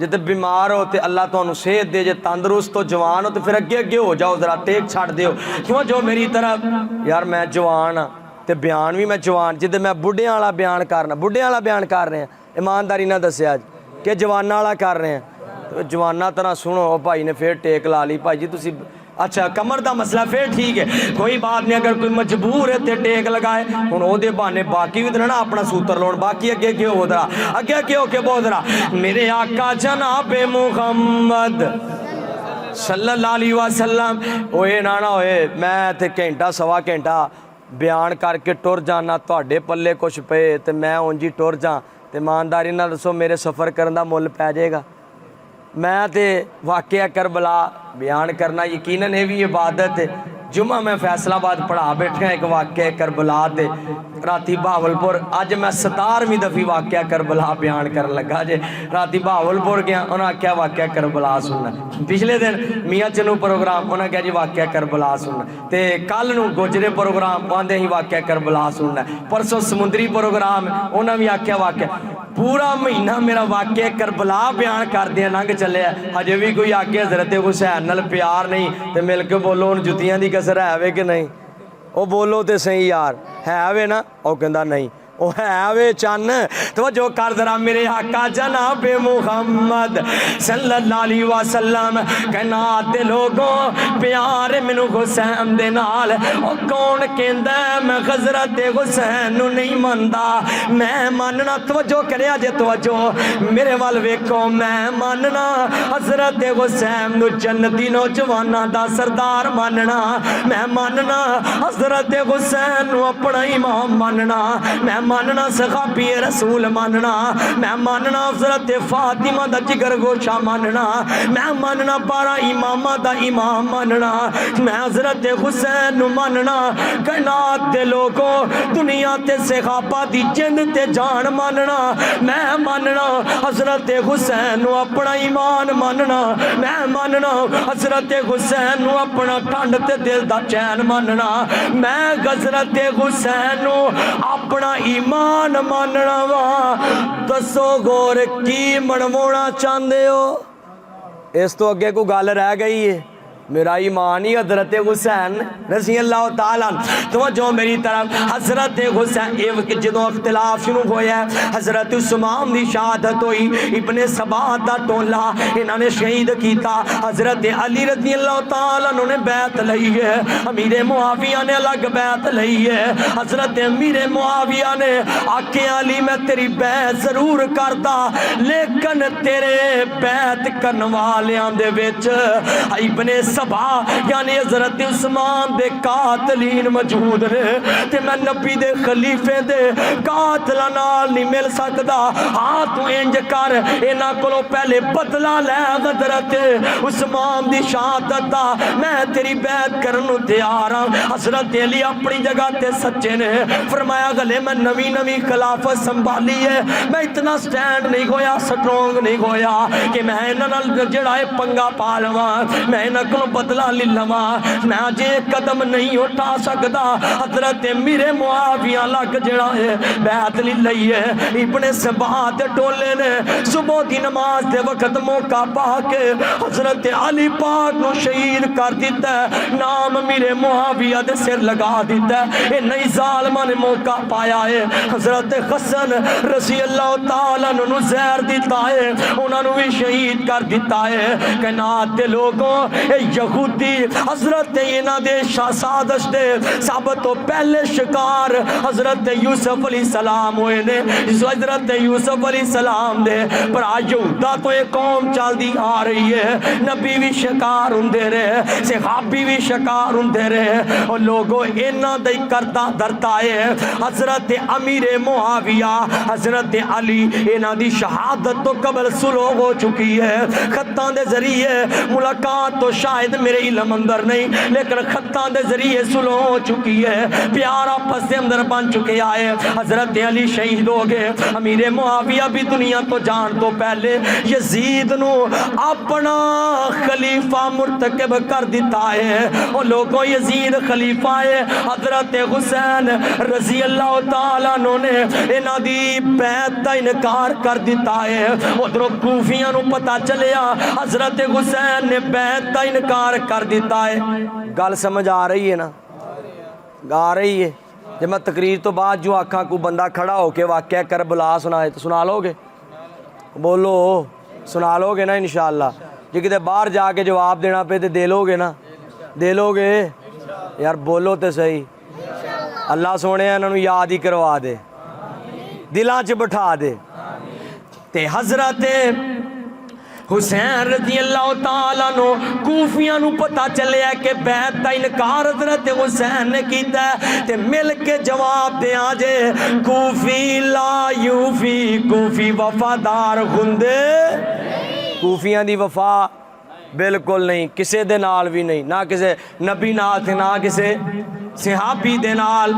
جے بیمار ہو تے اللہ تانوں صحت دے جے تندرست تو جوان ہو تے پھر اگے اگے ہو جاؤ ذرا ٹیک چھڑ دیو کیوں جو میری طرف یار میں جوان ہاں تے بیان بھی میں جوان جے میں بڈھیاں والا بیان کرنا بڈھیاں والا بیان کر رہے ہیں ایمانداری نہ دسیا کہ جواناں والا کر رہے ہیں جواناں طرح سنو او بھائی نے پھر ٹیک لا لی بھائی جی تسی اچھا کمر دا مسئلہ پھر ٹھیک ہے کوئی بات نہیں اگر کوئی مجبور ہے تے ٹیک لگائے ہن او دے بہانے باقی بھی نا اپنا سوتر لوڑ باقی اگے کیوں ہو درا اگے کیوں کہ بہت درا میرے آقا جناب محمد صلی اللہ علیہ وسلم اوے نانا ہوئے میں تے گھنٹہ سوا گھنٹہ بیان کر کے ٹر جانا تواڈے پلے کچھ پے تے میں اونجی ٹر جاں تے ایمانداری نال دسو میرے سفر کرن دا مل پے جائے گا میں تے واقعہ کربلا بیان کرنا یقیناً یہ بھی عبادت ہے جمعہ میں فیصلہ آباد پڑھا بیٹھے ہیں ایک واقعہ کربلا تے راتی بہاولپور اج میں 17ویں دفعہ واقعہ کربلا بیان کرن لگا جے راتی بہاولپور گیا انہاں کیا واقعہ کربلا سننا پچھلے دن میاں چنو پروگرام انہاں کیا جی واقعہ کربلا سننا تے کل نو گوجرے پروگرام آندے ہی واقعہ کربلا سننا پرسوں سمندری پروگرام انہاں بھی آکھیا واقعہ پورا مہینہ میرا واقعہ کربلا بیان کر دیا لنگ چلے ہجے بھی کوئی آگے حضرت حسین نال پیار نہیں تے مل کے بولو ان جتیاں دی کسر ہے وے کہ نہیں او بولو تے صحیح یار ہے وے نا او کہندا نہیں او ہے وے چن توجہ کر ذرا میرے آقا جناب محمد صلی اللہ علیہ وسلم کہنا تے لوگوں پیار مینوں حسین دے نال او کون کہندا میں حضرت حسین نو نہیں مندا میں ماننا توجہ کریا جے توجہ میرے وال ویکھو میں ماننا حضرت حسین نو جنتی نوجواناں دا سردار ماننا میں ماننا حضرت حسین نو اپنا امام ماننا میں ماننا صحابی رسول ماننا میں ماننا حضرت فاطمہ دا جگر گوشہ ماننا میں ماننا 12 امامہ دا امام ماننا میں حضرت حسین نو ماننا کائنات دے لوگوں دنیا تے صحابہ دی جند تے جان ماننا میں ماننا حضرت حسین نو اپنا ایمان ماننا میں ماننا حضرت حسین نو اپنا ٹھنڈ تے دل دا چین ماننا میں حضرت حسین نو اپنا ایمان ماننا وا دسو غور کی منوانا چاہندے ہو اس تو اگے کو گل رہ گئی ہے میرا ایمان ہی حضرت حسین رضی اللہ تعالیٰ توجہ میری طرف حضرت حسین جدو اختلاف شروع ہویا ہے حضرت عثمان دی شہادت ہوئی ابن سبا دا ٹولا انہوں نے شہید کیتا حضرت علی رضی اللہ تعالیٰ انہوں نے بیعت لئی ہے امیر معاویہ نے الگ بیعت لئی ہے حضرت امیر معاویہ نے آکے علی میں تیری بیعت ضرور کرتا لیکن تیرے بیعت کرنوالیاں دے وچ ابن سبا یعنی حضرت عثمان دے قاتلین موجود نے تے میں نبی دے خلیفے دے قاتلہ نال نہیں مل سکدا ہاں تو انج کر انہاں کولوں پہلے بدلہ لے حضرت عثمان دی شہادت دا میں تیری بیعت کرن نوں تیار ہاں حضرت علی اپنی جگہ تے سچے نے فرمایا گلے میں نوی نوی خلافت سنبھالی ہے میں اتنا سٹینڈ نہیں ہویا سٹرونگ نہیں ہویا کہ میں انہاں نال جڑا اے پنگا پا لواں میں انہاں کولوں بدلہ لے لواں میں اج قدم نہیں اٹھا سکدا حضرت امیر معاویہ لگ جڑا ہے بیعت لئی ہے ابن سبا دے ٹولے نے صبح دی نماز دے وقت موقع پا کے حضرت علی پاک نو شہید کر دیتا ہے نام امیر معاویہ دے سر لگا دیتا ہے اے نئی ظالمہ نے موقع پایا ہے حضرت حسن رضی اللہ تعالیٰ نو زہر دیتا ہے انہوں نے بھی شہید کر دیتا ہے کائنات دے لوگوں اے یہودی حضرت انہاں دے سازش دے سب تو پہلے شکار حضرت یوسف علیہ السلام ہوئے نے حضرت یوسف علیہ السلام دے پر یہودا تو ایک قوم چل دی آ رہی ہے نبی بھی شکار ہوندے رہے صحابی بھی شکار ہوندے رہے اور لوگوں انہاں دے کرتا درتا ہے حضرت امیر معاویہ حضرت علی انہاں دی شہادت تو قبل صلح ہو چکی ہے خطاں دے ذریعے ملاقات تو شاید میرے علم اندر نہیں لیکن خطاں دے ذریعے صلح ہو چکی ہے پیار آپس دے اندر بن چکے آئے حضرت علی شہید ہو گئے امیر معاویہ بھی دنیا تو جان تو پہلے یزید نو اپنا خلیفہ مرتکب کر دیتا ہے اور لوگوں یزید خلیفہ ہے حضرت حسین رضی اللہ تعالیٰ نے انہاں دی بیعت دا انکار کر دیتا ہے ادھروں کوفیاں نو پتہ چلیا حضرت حسین نے بیعت دا انکار کر دیتا ہے گل سمجھ آ رہی ہے نا آ رہی ہے جب میں تقریر تو بعد جو آنکھاں کو بندہ کھڑا ہو کے واقعہ کربلا سنائے تو سنا لو گے بولو سنا لو گے نا انشاءاللہ جی کتے باہر جا کے جواب دینا پہ دے لو گے نا دے لو گے یار بولو تے صحیح اللہ سونے انہوں یاد ہی کروا دے دلاں چ بٹھا دے تے حضرت حسین رضی اللہ تعالیٰ نو کوفیاں نو پتہ چلے کہ بیعت دا انکار حضرت حسین نے کیتا ہے تے مل کے جواب دے آجے کوفی لا یوفی کوفی وفادار ہندے کوفیاں دی وفا بالکل نہیں کسے دے نال بھی نہیں نہ کسے نبی نال تھے نہ کسے صحابی دے نال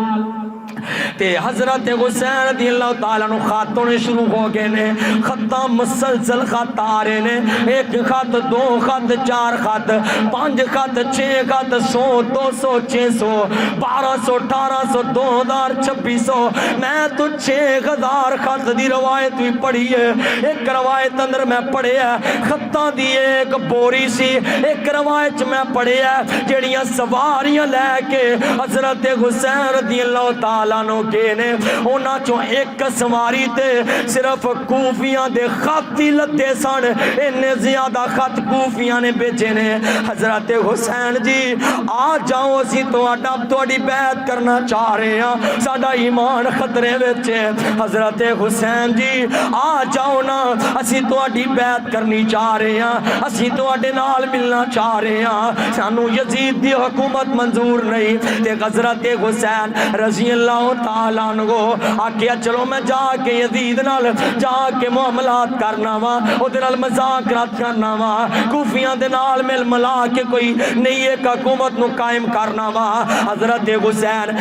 تے حضرت حسین رضی اللہ تعالیٰ عنہ خطوں نے شروع ہو گئے نے خطاں مسلسل خط آ رہے نے ایک خط دو خط چار خط پانچ خط چھ خط 100 200 600 1200 1800 2000 2600 میں تو 6000 خط دی روایت بھی پڑھی ہے ایک روایت اندر میں پڑھے ہے خطاں دی ایک بوری سی ایک روایت میں پڑھے ہے جڑیاں سواریاں لے کے حضرت حسین رضی اللہ تعالیٰ نو کے نے اونا چو ایک سواری تے صرف کوفیاں دے خط ہی لتے سن انہیں زیادہ خط کوفیاں نے بیچے نے حضرت حسین جی آ جاؤ اسی تو اڈاب تو اڈی بیعت کرنا چاہ رہے ہیں ساڑا ایمان خطرے بیچے حضرت حسین جی آ جاؤ نا اسی تو اڈی بیعت کرنی چاہ رہے ہیں اسی تو اڈے نال ملنا چاہ رہے ہیں سانو یزید دی حکومت منظور نہیں تے حضرت حسین رضی اللہ تعالیٰ عنہ آکیا چلو میں جا کے یزید نال جا کے معاملات کرنا وا او دے نال مذاکرات کرنا وا کوفیاں دے نال مل ملا کے کوئی نئی ایک حکومت نو قائم کرنا وا حضرت حسین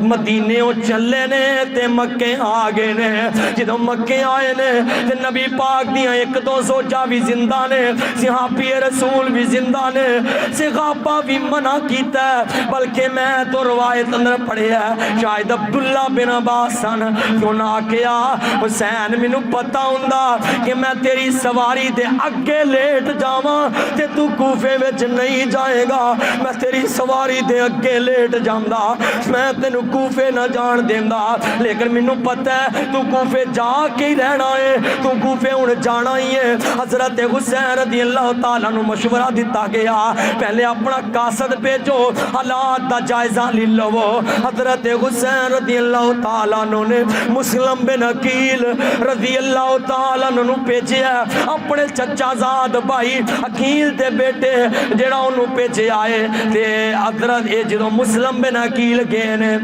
مدینے او چلے نے تے مکے آ گئے نے جدوں مکے آئے نے تے نبی پاک دیاں ایک دو زوجہ بھی زندہ نے صحابی رسول بھی زندہ نے صحابہ بھی منع کیتا ہے بلکہ میں تو روایت اندر پڑھے ہے شاید عبداللہ بن عباس سن کیوں نہ آکیا حسین مینوں پتہ ہوندا کہ میں تیری سواری دے اگے لیٹ جاواں تے تو کوفے وچ نہیں جائے گا میں تیری سواری دے اگے لیٹ جاندا میں تینوں کوفے نہ جان دیندا لیکن مینوں پتہ ہے تو کوفے جا کے ہی رہنا ہے تو کوفے ہن جانا ہی ہے حضرت حسین رضی اللہ تعالیٰ عنہ مشورہ دیتا گیا پہلے اپنا قاصد بھیجو حالات دا جائزہ لے لو حضرت حسین رضی اللہ تعالیٰ عنہ نے مسلم بن عقیل رضی اللہ تعالیٰ عنہ بھیجیا اپنے چچا زاد بھائی عقیل دے بیٹے جڑا انہوں بھیجے آئے تے حضرت یہ جدوں مسلم بن عقیل گئے نے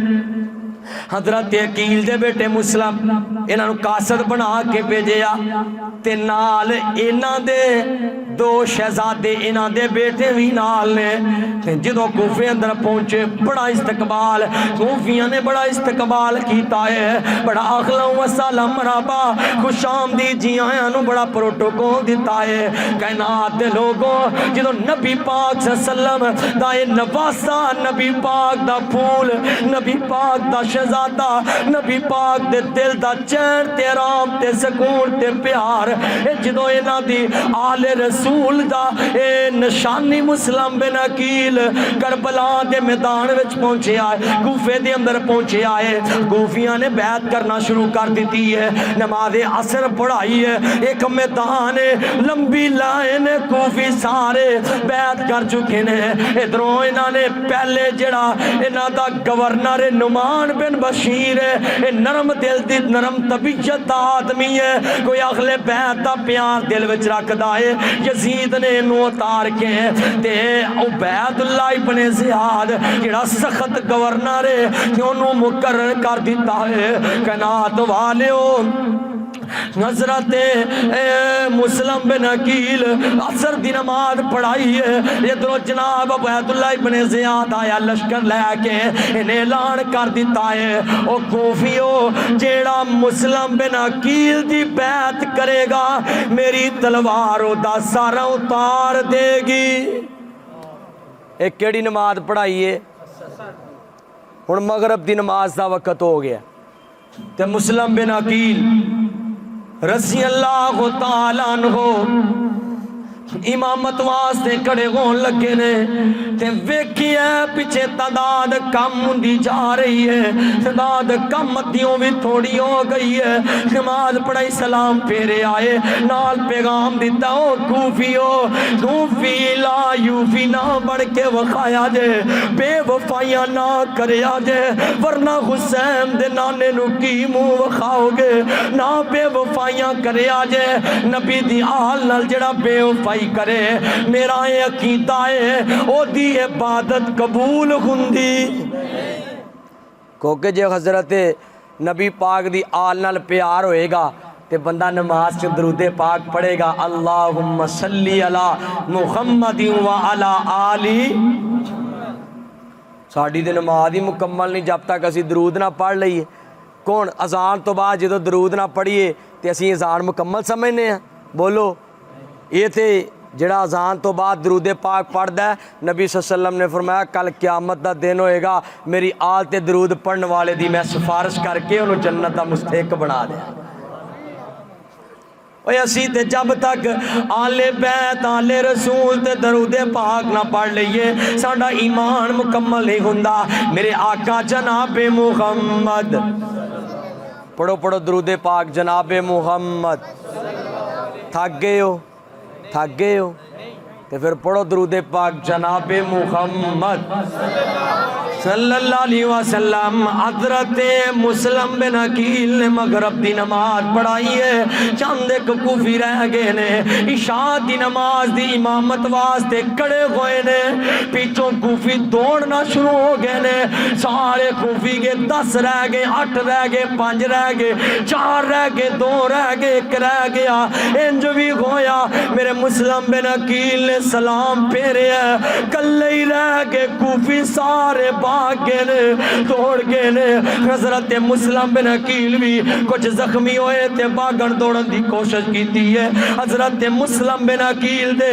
حضرت عقیل دے بیٹے مسلم انہاں نوں قاصد بنا کے بھیجیا تے نال انہاں دے دو شہزادے انہاں دے بیٹے بھی نال نے تے جدوں کوفے اندر پہنچے بڑا استقبال کوفیاں نے بڑا استقبال کیتا ہے بڑا اہلا و سہلا مرحبا خوش آمدید جی آیاں نوں بڑا پروٹوکول دیتا ہے کائنات دے لوگوں جدوں نبی پاک صلی اللہ علیہ وسلم دا اے نواسا نبی پاک دا پھول نبی پاک دا شہزادہ نبی پاک دے دل دا چین تے آرام تے سکون تے پیار جدوں انہاں دی آل رسول دا اے نشانی مسلم بن عقیل کربلا دے میدان وچ پہنچے آئے کوفے دے اندر پہنچے آئے کوفیاں نے بیعت کرنا شروع کر دیتی ہے نماز عصر پڑھائی ہے ایک میدان ہے لمبی لائن کوفی سارے بیعت کر چکے نے ادھروں انہاں نے پہلے جڑا انہاں دا گورنر نعمان بن بشیر ہے نرم دل دی نرم طبیعت دا آدمی ہے کوئی اگلے بیعت دا پیار دل وچ رکھدا ہے یزید نے انہوں اتار کے تے عبید اللہ ابن زیاد جڑا سخت گورنر ہے انہوں مقرر کر دیتا ہے کائنات والیو حضرت مسلم بن عقیل عصر دی نماز پڑھائی ہے ادھر جناب عبید اللہ ابن زیاد آیا لشکر لے کے انہیں اعلان کر دیتا ہے او کوفیو جیڑا مسلم بن عقیل دی بیعت کرے گا میری تلواروں دا سارا اتار دے گی ایک کیڑی نماز پڑھائی ہے ہن مغرب دی نماز دا وقت ہو گیا تے مسلم بن عقیل رضی اللہ تعالیٰ عنہ امامت واسطے کڑے ہون لگے نے تے ویکھی ہے پیچھے تعداد کم ہوندی جا رہی ہے تعداد کم مدیوں بھی تھوڑی ہو گئی ہے نماز پڑھائی سلام پھیرے آئے نال پیغام دیتا ہو کوفیو کوفی لا یوفی نہ بڑھ کے وخایا جے بے وفائیاں نہ کریا جے ورنہ حسین دے نانے نو کی منہ وخاؤ گے نہ بے وفائیاں کریا جے نبی دی آل نال جڑا بے وفائی کرے میرا یہ عقیدہ ہے او دی عبادت قبول ہوندی کیونکہ جے حضرت نبی پاک دی آل نال پیار ہوئے گا تے بندہ نماز چ درود پاک پڑھے گا اللہم صلی علی محمد و علی آلی ساڑی دے نماز ہی مکمل نہیں جب تک اسی درود نہ پڑھ لئیے کون اذان تو بعد جدو درود نہ پڑھیے تے اسی اذان مکمل سمجھنے ہیں بولو یہ تھے جڑا اذان تو بعد درود پاک پڑھدا ہے نبی صلی اللہ علیہ وسلم نے فرمایا کل قیامت دا دن ہوئے گا میری آل تے درود پڑھن والے دی میں سفارش کر کے انہوں جنت دا مستحق بنا دیا اوہ اسی تے جب تک آل بیت آل رسول تے درود پاک نہ پڑھ لئیے ساڑھا ایمان مکمل نہیں ہوندا میرے آقا جناب محمد پڑھو پڑھو درود پاک جناب محمد تھک گئے ہو تے پھر پڑھو درود پاک جناب محمد صلی اللہ علیہ وسلم حضرت مسلم بن عقیل نے مغرب دی نماز پڑھائی ہے چند ایک کوفی رہ گئے نے عشاء دی نماز دی امامت واسطے کڑے ہوئے نے پیچھوں کوفی دوڑنا شروع ہو گئے نے سارے کوفی کے 10 رہ گئے 8 رہ گئے 5 رہ گئے 4 رہ گئے 2 رہ گئے 1 رہ گیا انج بھی ہویا میرے مسلم بن عقیل نے سلام پھیرے ہیں کلے ہی رہ گئے کوفی سارے گئے نے توڑ گئے نے حضرت مسلم بن عقیل بھی کچھ زخمی ہوئے تھے باگن دوڑن دی کوشش کی تھی ہے حضرت مسلم بن عقیل دے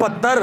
72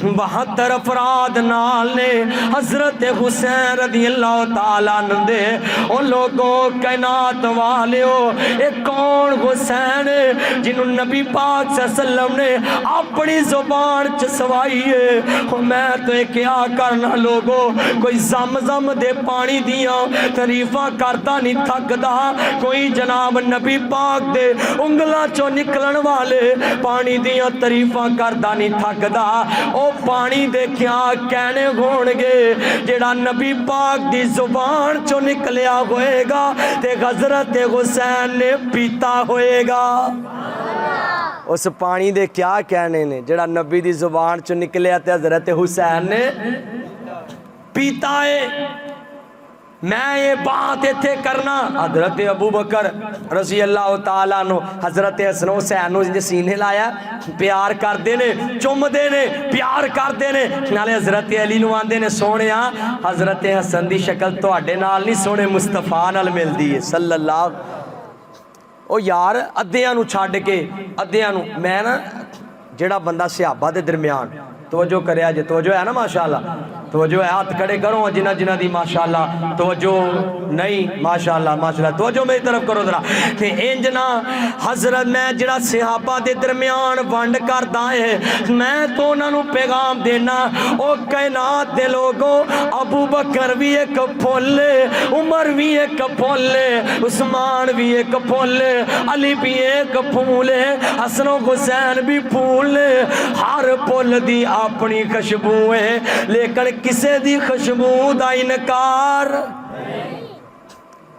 72 افراد نال نے حضرت حسین رضی اللہ تعالیٰ عنہ دے او لوگوں کائنات والیو ایک کون حسین جنہوں نبی پاک صلی اللہ علیہ وسلم نے اپنی زبان چسوائی ہے میں تو کیا کرنا لوگوں کوئی زمزم دے پانی دیاں تعریفاں کرتا نہیں تھکدا کوئی جناب نبی پاک دے انگلاں چوں نکلن والے پانی دیاں تعریفاں کرتا نہیں تھکدا او پانی دے کیا کہنے ہونگے جڑا نبی پاک دی زبان چو نکلیا ہوئے گا تے حضرت حسین نے پیتا ہوئے گا اس پانی دے کیا کہنے نے جڑا نبی دی زبان چو نکلیا تے حضرت حسین نے پیتا ہے میں یہ بات ایتھے کرنا حضرت ابو بکر رضی اللہ تعالیٰ عنہ حضرت حسن حسین نو سینے لایا پیار کر دینے چم دینے پیار کر دینے نالے حضرت علی نو آن دینے سونے حضرت حسن دی شکل تو اڈے نال نہیں سونے مصطفیٰ نال مل دیئے صلی اللہ او یار ادھیاں نو چھاڑ کے ادھیاں نو میں نا جڑا بندہ صحابہ دے درمیان توجہ کرے آجے توجہ ہے نا ماشاءاللہ توجہ ہے ہاتھ کھڑے کرو جنہ جنہ دی ماشاءاللہ توجہ نہیں ماشاءاللہ توجہ میری طرف کرو ذرا کہ انجنا حضرت میں جڑا صحابہ دے درمیان ونڈ کردا ہے میں تو انہاں نو پیغام دینا او کائنات دے لوگوں ابو بکر بھی ایک پھول عمر بھی ایک پھول عثمان بھی ایک پھول علی بھی ایک پھول حسن و حسین بھی پھول ہر پھول دی اپنی خوشبو ہے لیکن کسے دی خوشبو دا انکار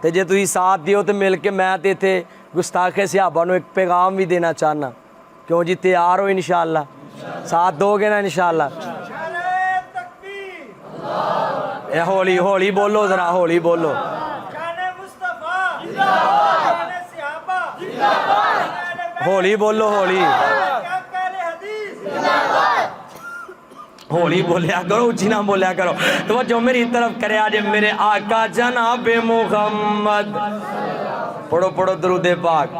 تے جے تسی ساتھ دیو تے مل کے میں تے تھے گستاخ صحابہ نو ایک پیغام بھی دینا چاہنا کیوں جی تیار ہو انشاءاللہ ساتھ دو گے نا انشاءاللہ اے ہولی ہولی بولو ذرا ہولی بولو ہولی بولو ہولی ہولی بولیا کرو اچھی نہ بولیا کرو توجہ میری طرف کرے آج میرے آقا جناب محمد پڑھو پڑھو درود پاک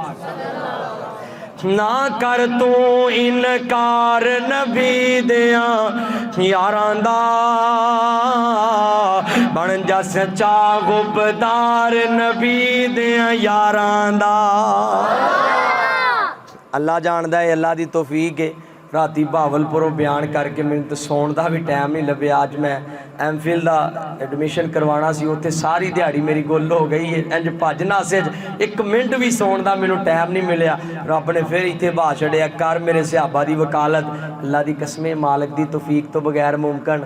نہ کر تو انکار نبی دیاں یاران دا بن جا سچا غبدار نبی دیاں یاران دا اللہ جاندہ ہے اللہ دی توفیق ہے راتی بھاول پوروں بیان کر کے میں تو سون دا بھی ٹائم نہیں لبیا آج میں ایم فل دا ایڈمیشن کروانا سی ہوتے ساری دیہڑی میری گل ہو گئی ہے انج بھجنا سے ایک منٹ بھی سون دا مینوں ٹائم نہیں ملیا رب نے پھر ایتھے بھا چھڑیا کر میرے صحابہ دی وکالت اللہ دی قسم مالک دی توفیق تو بغیر ممکن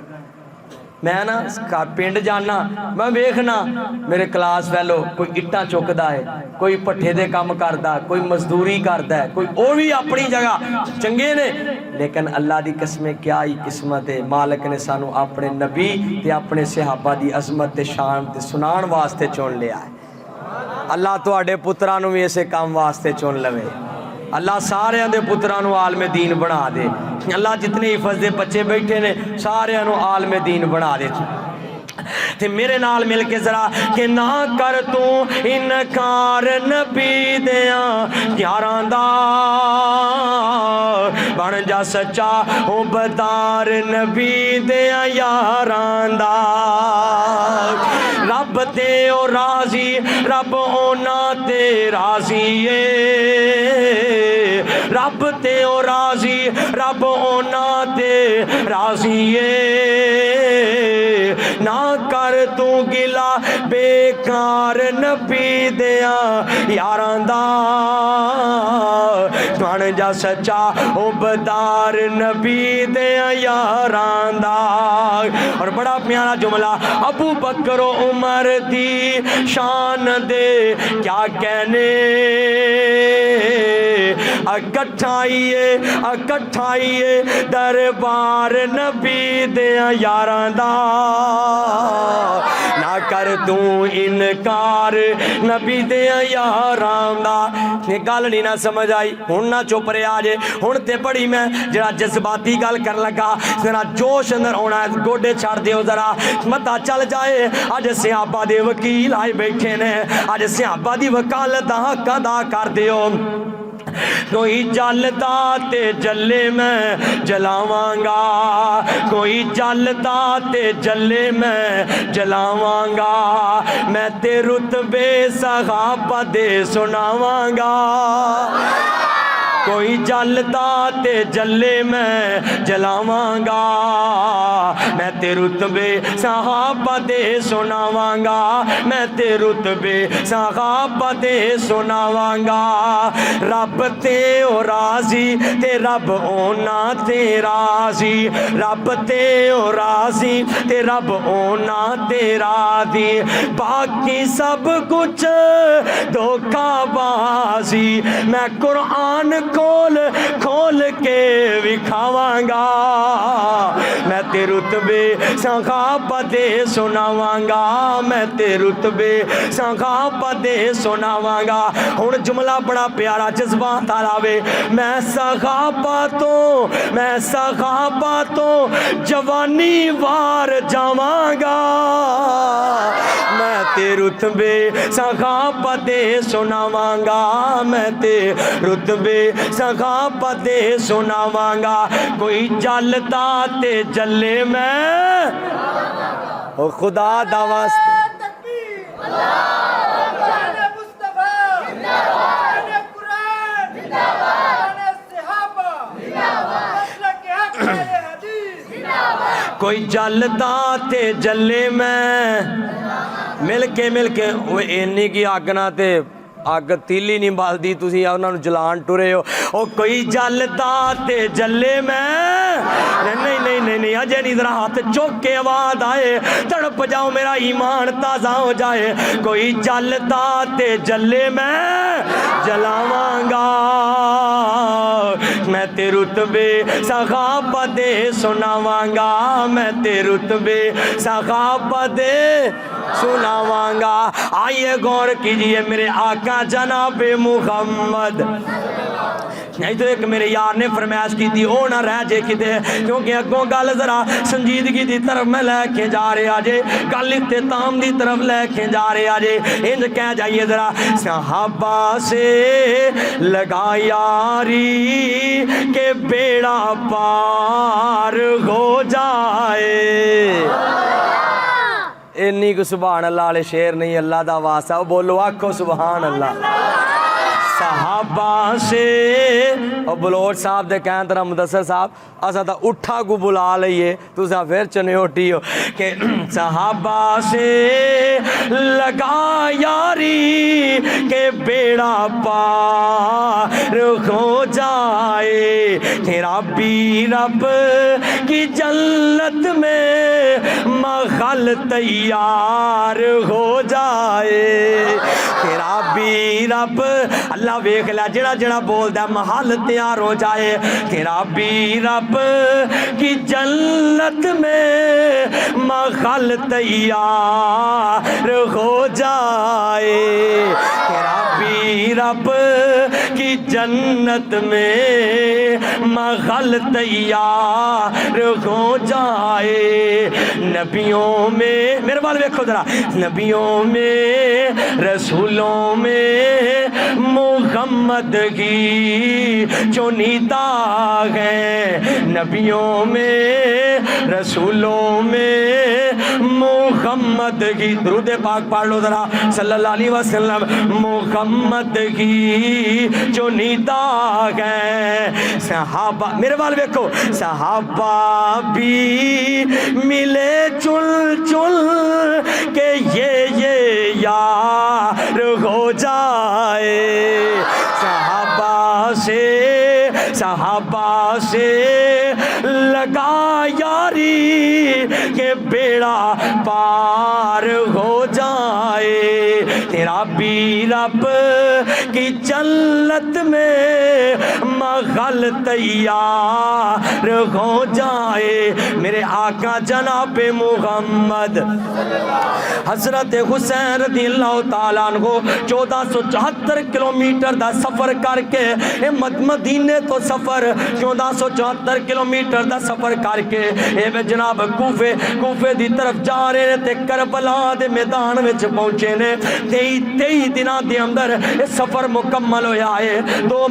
میں نا پنڈ جانا میں ویکھنا میرے کلاس فیلو کوئی اٹاں چکدا ہے کوئی پٹھے دے کام کردا کوئی مزدوری کردا ہے کوئی اور بھی اپنی جگہ چنگے نے لیکن اللہ دی قسمیں کیا ہی قسمت ہے مالک نے سانو اپنے نبی تے اپنے صحابہ دی عظمت تے شان تے سنان واسطے چن لیا ہے اللہ تواڈے پتراں نو وی ایسے کام واسطے چن لوے اللہ سارے اندے پترانو عالم دین بنا دے اللہ جتنے حفظ دے بچے بیٹھے نے سارے انو عالم دین بنا دے تے میرے نال مل کے ذرا کہ نہ کر تو انکار نبی دیاں یاران دا بن جا سچا عبدار نبی دیاں یاران دا رب تے او راضی رب اونا تے راضی رب تے او راضی رب اونا تے راضی نہ کر تو گلا بیکار نبی دیاں یاران دا بن جا سچا عبدار نبی دیاں یاران دا اور بڑا پیارا جملہ ابو بکر و عمر دی شان دے کیا کہنے اکٹھائیے دربار نبی دیاں یاران دا نہ کر تو انکار نبی دیاں یاران دا یہ گل نہیں نہ سمجھ آئی ہن نہ چپ رہے آجے ہن تے بڑی میں جڑا جذباتی گل کر لگا ذرا جوش اندر ہونا ہے گوڈے چھڑ دیو ذرا متا چل جائے اج صحابہ دے وکیل آئے بیٹھے نے اج صحابہ دی وکالت دا حق ادا کر دیو کوئی جلدا تے جلے میں جلاواں گا، کوئی جلدا تے جلے میں جلاواں گا، میں تے رتبے صحابہ دے سناواں گا، کوئی جلدا تے جلے میں جلاواں گا، میں تے رتبے صحابہ دے سناواں گا، میں تے رتبے صحابہ دے سناواں گا، رب تے او راضی تے رب اونا تے راضی، رب تے او راضی تے رب اونا تے راضی، باقی سب کچھ دھوکہ بازی، میں قرآن کھول کھول کے وکھاواں گا، میں تے رتبے صحابہ دے سناواں گا، میں تے رتبے صحابہ دے سناواں گا۔ ہن جملہ بڑا پیارا جذبات والا وے، میں صحابہ تو جوانی وار جاواں گا، میں تے رتبے صحابہ دے سناواں گا، میں تے رتبے صحابہ دے سناواں گا، کوئی جلدا تے جلے میں او خدا دا واسطہ کوئی جلدا تے جلے میں مل کے وہ اینی کی اگ نہ تے اگ تیلی نہیں بالدی، تسی انہاں نوں جلان ٹرے ہو، او کوئی جلدا تے جلے میں نہیں اجے نہیں، ذرا ہاتھ چوک کے آواز آئے، تڑپ جاؤ میرا ایمان تازہ ہو جائے، کوئی جلدا تے جلے میں جلاواں گا، میں تے رتبے صحابہ دے سناواں گا، میں تے رتبے صحابہ دے سناواں گا۔ آئیے غور کیجئے میرے آقا جناب محمد، نہیں تو ایک میرے یار نے فرمائش کی تھی او نہ رہ جے کتے، کیونکہ اگوں گل ذرا سنجیدگی دی طرف میں لے کے جا رہے آجے، گل اختتام دی طرف لے کے جا رہے آجے، انج کہہ جائیے ذرا، صحابہ سے لگا یاری کہ بیڑا پار ہو جائے، انی کو سبحان اللہ علیہ شعر نہیں، اللہ دا واسطہ بولو آکھو سبحان اللہ۔ صحابہ سے اور بلوچ صاحب دے کہن طرح مدثر صاحب اسا تا اٹھا کو بلا لئیے تسا پھر چنے اٹھی ہو کہ صحابہ سے لگا یاری کہ بیڑا پار ہو جائے، تیرا بھی رب کی جنت میں محل تیار ہو جائے، تیرا بھی رب اللہ ویکھ لیا جڑا جڑا بولدا محل تیار ہو جائے، تیرا بھی رب کی جنت میں محل تیار ہو جائے، تیرا بھی رب کی جنت میں محل تیار ہو جائے، نبیوں میں میرے بال ویکھو ذرا، نبیوں میں رسولوں میں محمد کی چنیدہ ہے، نبیوں میں رسولوں میں محمد کی، درود پاک پڑھ لو ذرا صلی اللہ علیہ وسلم، محمد کی چنیدہ ہے، صحابہ میرے بال ویکھو، صحابہ بھی ملے چل چل کہ یہ یار ہو جائے، صحابہ سے لگا یاری کہ بیڑا پار ہو جائے، تیرا بھی رب کی جنت میں محل تیار ہو جائے، میرے آقا جناب محمد حضرت حسین رضی اللہ تعالیٰ عنہ 1474 کلومیٹر دا سفر کر کے مدینے تو سفر 1474 کلومیٹر دا سفر کر کے اے جناب کوفے دی طرف جا رہے نے تے کربلا دے میدان وچ پہنچے نے تے 23 ਦਿਨਾਂ ਦੇ ਅੰਦਰ ਇਹ ਸਫ਼ਰ ਮੁਕੰਮਲ ਹੋਇਆ ਹੈ। 2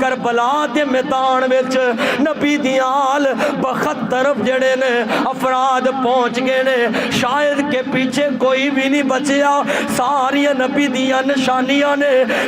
ਕਰਬਲਾ ਦੇ ਮੈਦਾਨ ਵਿੱਚ ਨਬੀ ਦੀ ਆਲ 72 ਜਿਹੜੇ ਨੇ ਅਫਰਾਦ ਪਹੁੰਚ ਗਏ ਨੇ। ਸ਼ਾਇਦ ਕਿ ਪਿੱਛੇ ਕੋਈ ਵੀ ਨਹੀਂ ਬਚਿਆ, ਸਾਰੀਆਂ ਨਬੀ ਦੀਆਂ ਨਿਸ਼ਾਨੀਆਂ ਨੇ।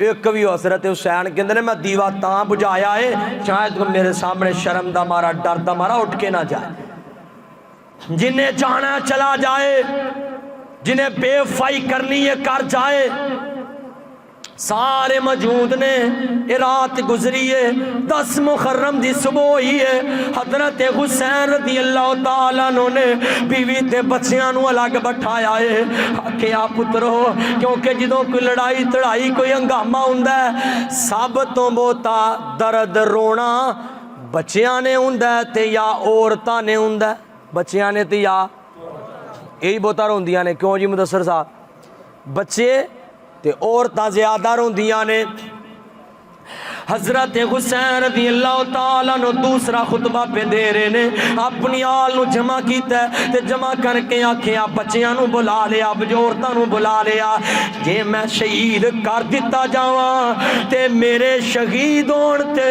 ایک بھی حضرت حسین کہندے نے میں دیوا تاں بجھایا ہے شاید کوئی میرے سامنے شرم دا مارا ڈر دا مارا اٹھ کے نہ جائے، جنہیں جانا چلا جائے، جنہیں بے وفائی کرنی ہے کر جائے۔ سارے موجود نے، رات گزری ہے، 10 محرم دی صبح ہوئی ہے، حضرت حسین رضی اللہ تعالیٰ عنہ نے بیوی تے بچیاں نو الگ بٹھایا ہے، آکھیا پترو کیونکہ جدوں کوئی لڑائی تڑائی کوئی ہنگامہ ہوندا ہے سب تو بہتا درد رونا بچیاں نے ہوندا ہے تے یا عورتاں نے ہوندا ہے، بچیاں نے تے یا یہی بہتا روندیاں نے۔ کیوں جی مدثر صاحب؟ بچے تے عورتاں زیادہ روندیاں نے۔ حضرت حسین رضی اللہ تعالیٰ نو دوسرا خطبہ پہ دے رہے نے، اپنی آل نو جمع کیتا ہے تے جمع کر کے آکھیا بچیاں نو بلا لیا، عورتاں نو بلا لیا، جے میں شہید کر دیتا جاواں تے میرے شہید ہون تے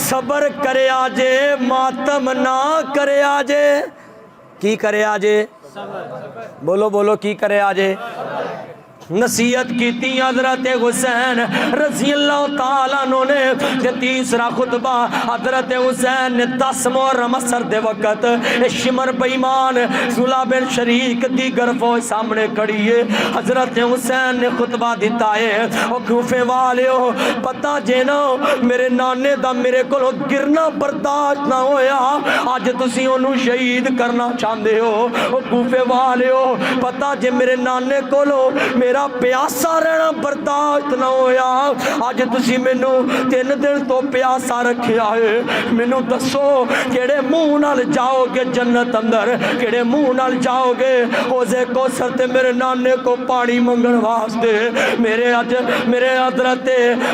صبر کرے آجے، ماتم نہ کرے آجے۔ کی کرے آجے؟ بولو بولو کی کرے آجے؟ نصیحت کیتی حضرت حسین رضی اللہ تعالیٰ عنہ نے۔ تیسرا خطبہ حضرت حسین نے 10 محرم اثر دے وقت شمر بیمان زلا بن شریک دیگر فوج سامنے کھڑی ہے، حضرت حسین نے خطبہ دیتا ہے، او کوفے والیو پتہ جینا میرے نانے دا میرے کو گرنا برداشت نہ ہویا، آج تسی انہوں شہید کرنا چاہندے ہو۔ او کوفے والیو پتہ جے میرے نانے کو میرا پیاسا رہنا برداشت نہ ہویا، آج تسی مینوں 3 دن تو پیاسا رکھیا ہے، مینوں دسو کیڑے منہ نال جاؤ گے جنت اندر، کیڑے منہ نال جاؤ گے حوضے کوثر تے میرے نانے کو پانی منگن واسطے، میرے حضرت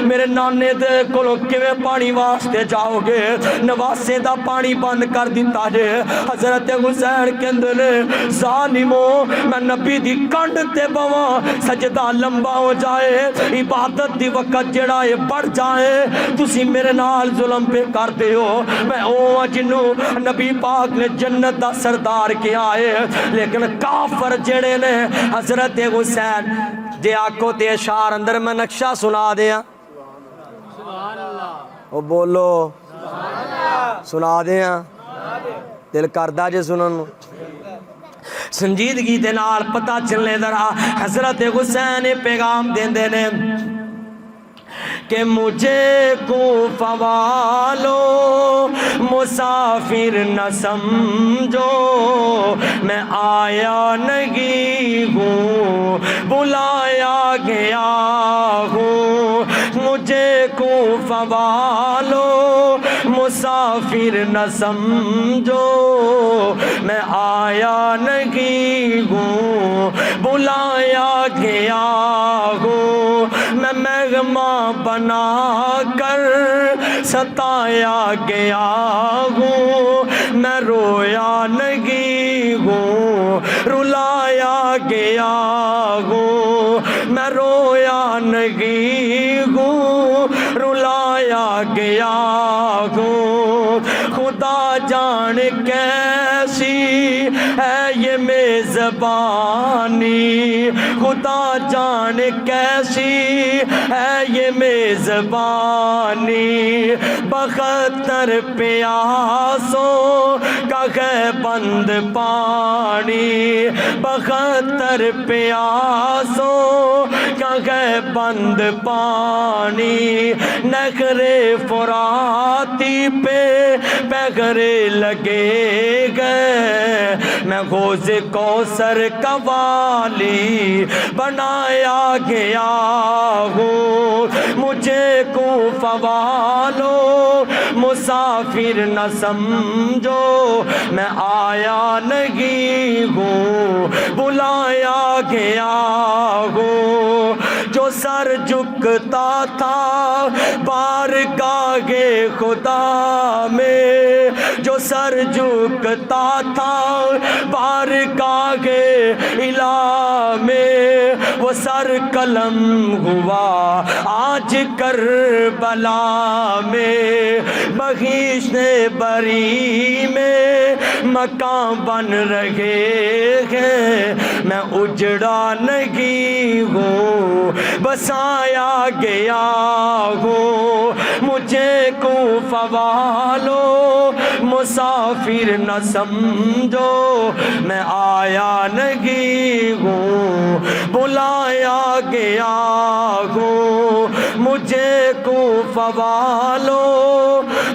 میرے نانے دے کولوں کیویں پانی واسطے جاؤ گے؟ نواسے دا پانی بند کر دیتا جے۔ حضرت حسین کہندے نے ظالمو میں نبی دی کنڈ تے بواں سجدہ لمبا ہو جائے، عبادت دی وقت جڑا ہے بڑھ جائے، تسی میرے نال ظلم پہ کر دے ہو، میں اوہ جنوں نبی پاک نے جنت دا سردار کیا ہے، لیکن کافر جڑے نے حضرت حسین جے آکھو تے اشار اندر میں نقشہ سنا دیا، او بولو سنا دیا، دل کردہ جے سنن سنجیدگی دے نال پتہ چلنے درا حضرت حسین پیغام دیندے نے کہ مجھے کوفہ والو مسافر نہ سمجھو، میں آیا نہیں ہوں بلایا گیا ہوں، مجھے کوفہ والو مسافر نہ سمجھو، میں آیا نہیں ہوں بلایا گیا ہوں، میں مہمان بنا کر ستایا گیا ہوں، میں رویا نہیں ہوں رلایا گیا ہوں، میں رویا نہیں ہوں رلایا گیا ہوں، خدا جان کیسی ہے یہ میزبانی، خدا جان کیسی ہے یہ میزبانی، 72 پیاسوں کا ہے بند پانی، 72 پیاسوں کا ہے بند پانی، نخرے فراتی پہ پیغرے لگے گئے، میں حوض کوثر کا والی بنایا گیا ہوں، مجھے کوفہ والو مسافر نہ سمجھو، میں آیا نہیں ہوں بلایا گیا ہوں، جو سر جھکتا تھا بارگاہ خدا میں، جو سر جھکتا تھا بارگاہ الہ میں، وہ سر قلم ہوا آج کربلا میں، بخشنے بری میں مکان بن رہے ہیں، میں اجڑا نہیں ہوں، بسایا گیا ہوں، مجھے کوفہ والو مسافر نہ سمجھو، میں آیا نہیں ہوں، بلایا گیا ہوں، مجھے کوفہ والو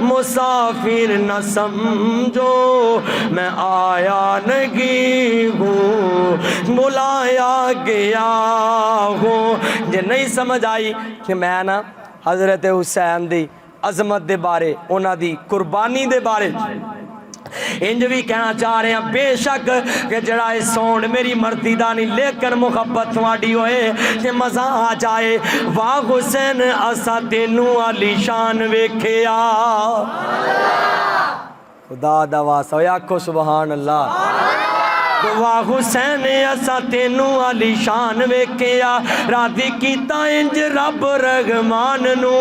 مسافر نہ سمجھو، میں آیا نہیں ہوں، بلایا گیا ہوں۔ جے نہیں سمجھ آئی کہ میں نا حضرت حسین دی عظمت دے بارے، انہاں دی قربانی دے بارے انج بھی کہنا چاہ رہے ہیں، بے شک کہ جڑا سونڈ میری مرضی دا نہیں، لیکن محبت تھوڑی ہوئے کہ مزہ آ جائے۔ واہ حسین اسا تینوں علی شان ویکھیا، خدا دا واسطہ آکھو سبحان اللہ۔ واہ حسین اسا تینوں علی شان ویکھیا، راضی کیتا انج رب رحمان نو،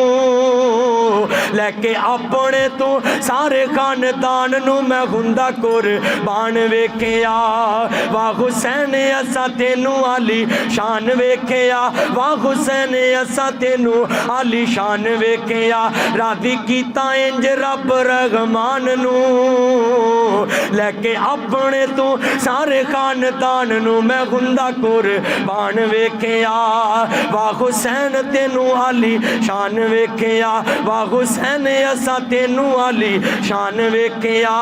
لے کے اپنے تو سارے خاندان نو میں ہوندا قربان ویکھیا۔ واہ حسین اسا تینوں علی شان ویکھیا، واہ حسین اسا تینوں علی شان ویکھیا، راضی کیتا انج رب رحمان نو، لے کے اپنے تو سارے خاندان نو میں ہوندا قربان ویکھیا۔ واہ حسین تینوں علی شان ویکھیا، واہ حسین اسا تینوں علی شان ویکھیا۔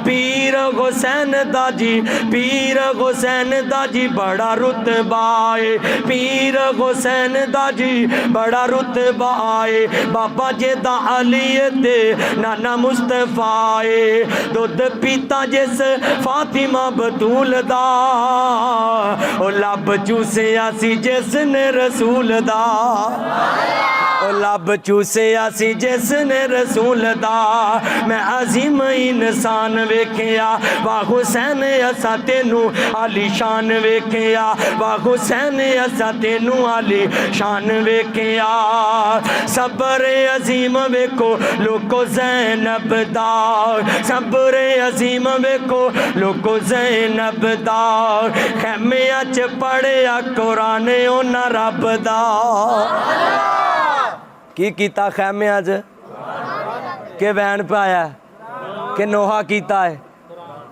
پیر حسین دا جی، پیر حسین دا جی بڑا رتبہ ہے، پیر حسین دا جی بڑا رتبہ ہے، بابا جے دا علی تے نانا مصطفیٰ ہے، دودھ پیتا جس فاطمہ بطول دا، او لب چوسیا سی جس نے رسول دا، او لب چوسیا سی جس نے رسول دا، میں عظیم انسان ویکھیا۔ واہ حسین اسا تینوں علی شان ویکھیا، واہ حسین اسا تینوں علی شان ویکھیا۔ صبر عظیم ویکھو لوکو زینب دا، صبر عظیم ویکھو لوکو زینب دا، خیمے اچ پڑھیا قرآن انہاں رب دا۔ کی کیتا خیمے اچ کہ وین پایا ہے، کہ نوحہ کیتا ہے،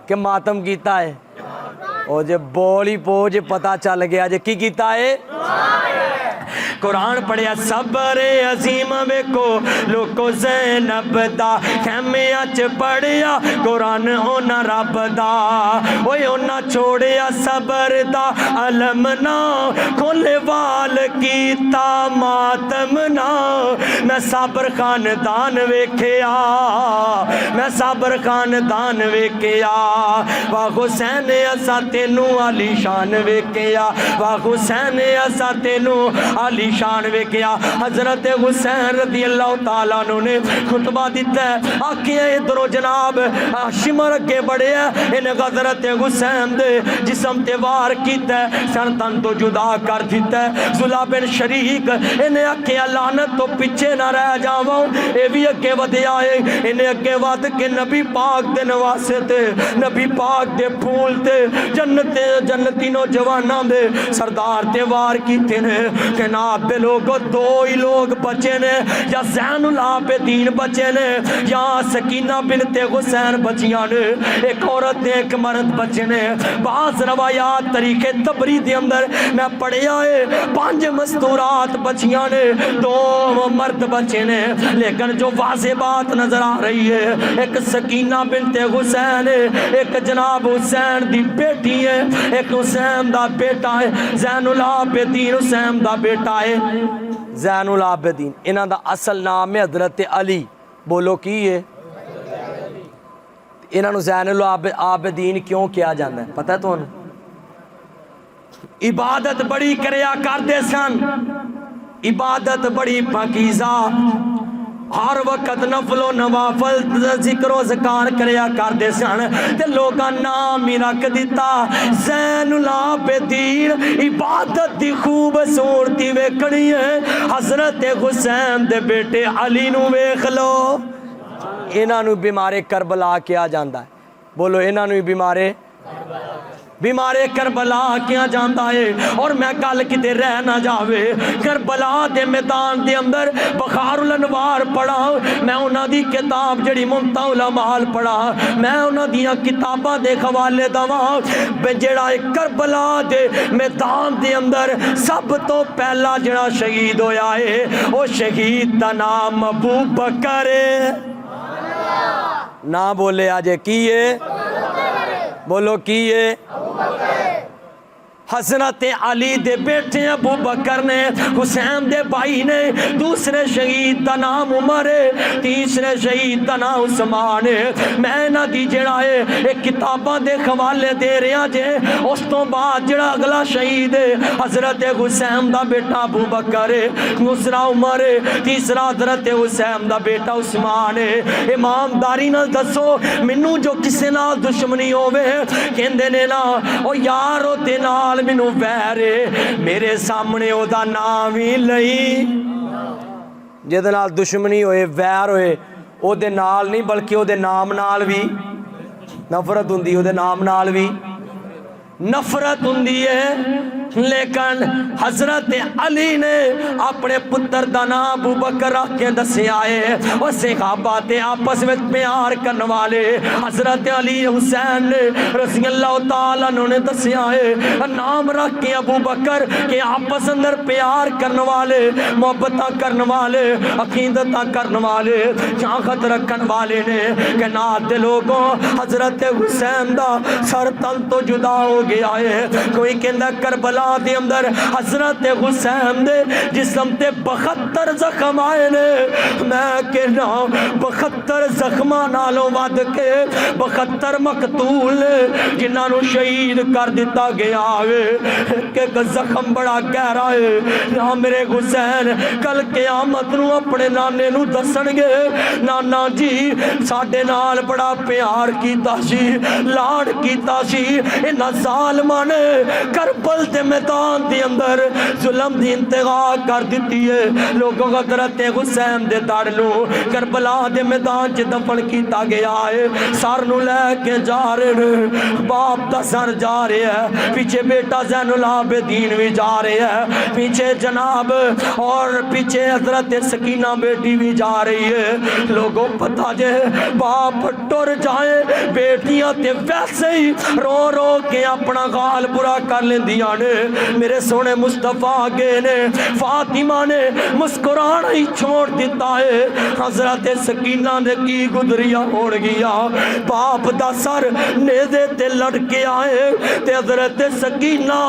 کہ ماتم کیتا ہے، او جے بولی پو جے پتہ چل گیا جے کی کیتا ہے، قرآن پڑھیا۔ صبر عظیم ویکھو لوکو زینب دا، خیمے اچ پڑھیا قرآن انہاں رب دا، اوے انہاں چھوڑیا صبر دا علم نا، کھولے وال کیتا ماتم نا، میں صبر خاندان ویکھیا، میں صبر خاندان ویکھیا۔ واہ حسین اسا تینوں علی شان ویکھیا، واہ حسین اسا تینوں علی شان ویکھیا۔ حضرت حسین رضی اللہ تعالیٰ عنہ نے خطبہ دیتا ہے، آکھیا ادھرو جناب شمر اگے بڑھے ہیں، انہیں حضرت حسین دے جسم تے وار کیتا ہے، سن تن تو جدا کر دیتا ہے۔ زلا بن شریک انہیں آکھیا لعنت تو پیچھے نہ رہ جاواں، اے بھی اگے ودے آئے، انہیں اگے ود کے نبی پاک دے نواسے تے، نبی پاک دے پھول تے، جنتی نوجواناں دے سردار تے وار کیتے نے۔ جناب دے لوگوں دو ہی لوگ بچے نے، یا زین العابدین بچے نے، یا سکینہ بنت حسین بچیاں نے، ایک عورت ایک مرد بچے نے۔ بعض روایات طریقے تبری دے اندر میں پڑھیا ہے 5 مستورات بچیاں نے، 2 مرد بچے نے، لیکن جو واضح بات نظر آ رہی ہے ایک سکینہ بنت حسین ہے، ایک جناب حسین دی بیٹی ہے، ایک حسین دا بیٹا ہے، زین العابدین حسین دا بیٹا ہے، زین العابدین۔ انہاں دا اصل نام ہے حضرت علی، بولو کی ہے؟ انہاں نو زین العابدین کیوں کیا جاندہ ہے پتہ ہے تو انہوں؟ عبادت بڑی کریا کردے سن، عبادت بڑی پاکیزہ، ہر وقت نفل و نوافل ذکر و ذکار کریا کردے سن، تے لوگاں نام ہی رکھ دیتا زین العابدین۔ عبادت دی خوبصورتی ویکھنی ہے حضرت حسین دے بیٹے علی نو ویکھ لو، انہاں نو بیمار کربلا کیا جاندا ہے۔ بولو انہاں نوں بیمارے بیمارے کربلا کیا جاندا ہے. اور میں گل کتے رہ نہ جاوے, کربلا دے میدان دے اندر بخار الانوار پڑھا, میں انہاں دی کتاب جڑی ممتع الامال پڑھا, میں انہاں دیاں کتاباں دے حوالے دواں جڑا کربلا دے میدان دے اندر سب تو پہلا جڑا شہید ہویا ہے او شہید دا نام ابو بکر ہے. نہ بولے آجے کی ہے, بولو کی ہے. حضرت علی دے بیٹے ابو بکر نے, حسین دے بھائی نے, دوسرے شہید دا نام عمر ہے, تیسرے شہید دا نام عثمان ہے. میں نہ دی جڑا ہے ایک کتاباں دے حوالے دے رہا جے. اس تو بعد جڑا اگلا شہید ہے حضرت حسین دا بیٹا ابو بکر ہے, دوسرا عمر ہے, تیسرا حضرت حسین دا بیٹا عثمان ہے. ایمانداری نہ دسو منوں جو کسے نال دشمنی ہووے کہندے نے نا او یار او تے نال مینوں ویر ہے, میرے سامنے او دا نام ہی لئی. جے نال دشمنی ہوئے ویر ہوئے او دے نال نہیں بلکہ او دے نام نال بھی نفرت ہوندی, او دے نام نال بھی نفرت ہوندی ہے. لیکن حضرت علی نے اپنے پتر دا نام ابو بکر رکھ کے دسے آئے, اور صحابہ تے آپس میں پیار کرنے والے حضرت علی حسین نے رضی اللہ تعالیٰ نے دسے آئے نام رکھ کے ابو بکر کہ آپس اندر پیار کرنے والے, محبتہ کرنے والے, عقیدتہ کرنے والے, چاہت رکھن والے نے. کہ نات دے لوگوں حضرت حسین دا سر تن تو جدا ہو گیا ہے. کوئی کہندہ کربلا دے اندر حضرت حسین دے جسم تے 72 زخم آئے نے. میں کہنا 72 زخماں نالوں ود کے 72 مقتول نے جنہاں نو شہید کر دیتا گیا ہے. کہ زخم بڑا گہرا ہے. میرے حسین کل قیامت نو اپنے نانے نو دسن گے نانا جی ساڈے نال بڑا پیار کیتا سی, لاڈ کیتا سی, انہاں ظالماں نے کربل دے میدان دے اندر ظلم دی انتہا کر دیتی ہے. لوگوں کا حضرت حسین دے دڑ نو کربلا دے میدان چ دفن کیتا گیا ہے. سر نو لے کے جا رہے نے, باپ دا سر جا رہے ہے, پیچھے بیٹا زین العابدین بھی جا رہے ہے, پیچھے جناب اور پیچھے حضرت سکینہ بیٹی بھی جا رہی ہے. لوگوں پتہ جے باپ ٹر جائے بیٹیاں تے ویسے ہی رو رو کے اپنا غال برا کر لیندیاں نے. میرے سونے مصطفیٰ گئے نے, فاطمہ نے مسکرانا ہی چھوڑ دیتا ہے. حضرت سکینہ نے کی گزریا ہوڑ گیا, باپ دا سر نیزے تے لڑ کے آئے تے حضرت سکینہ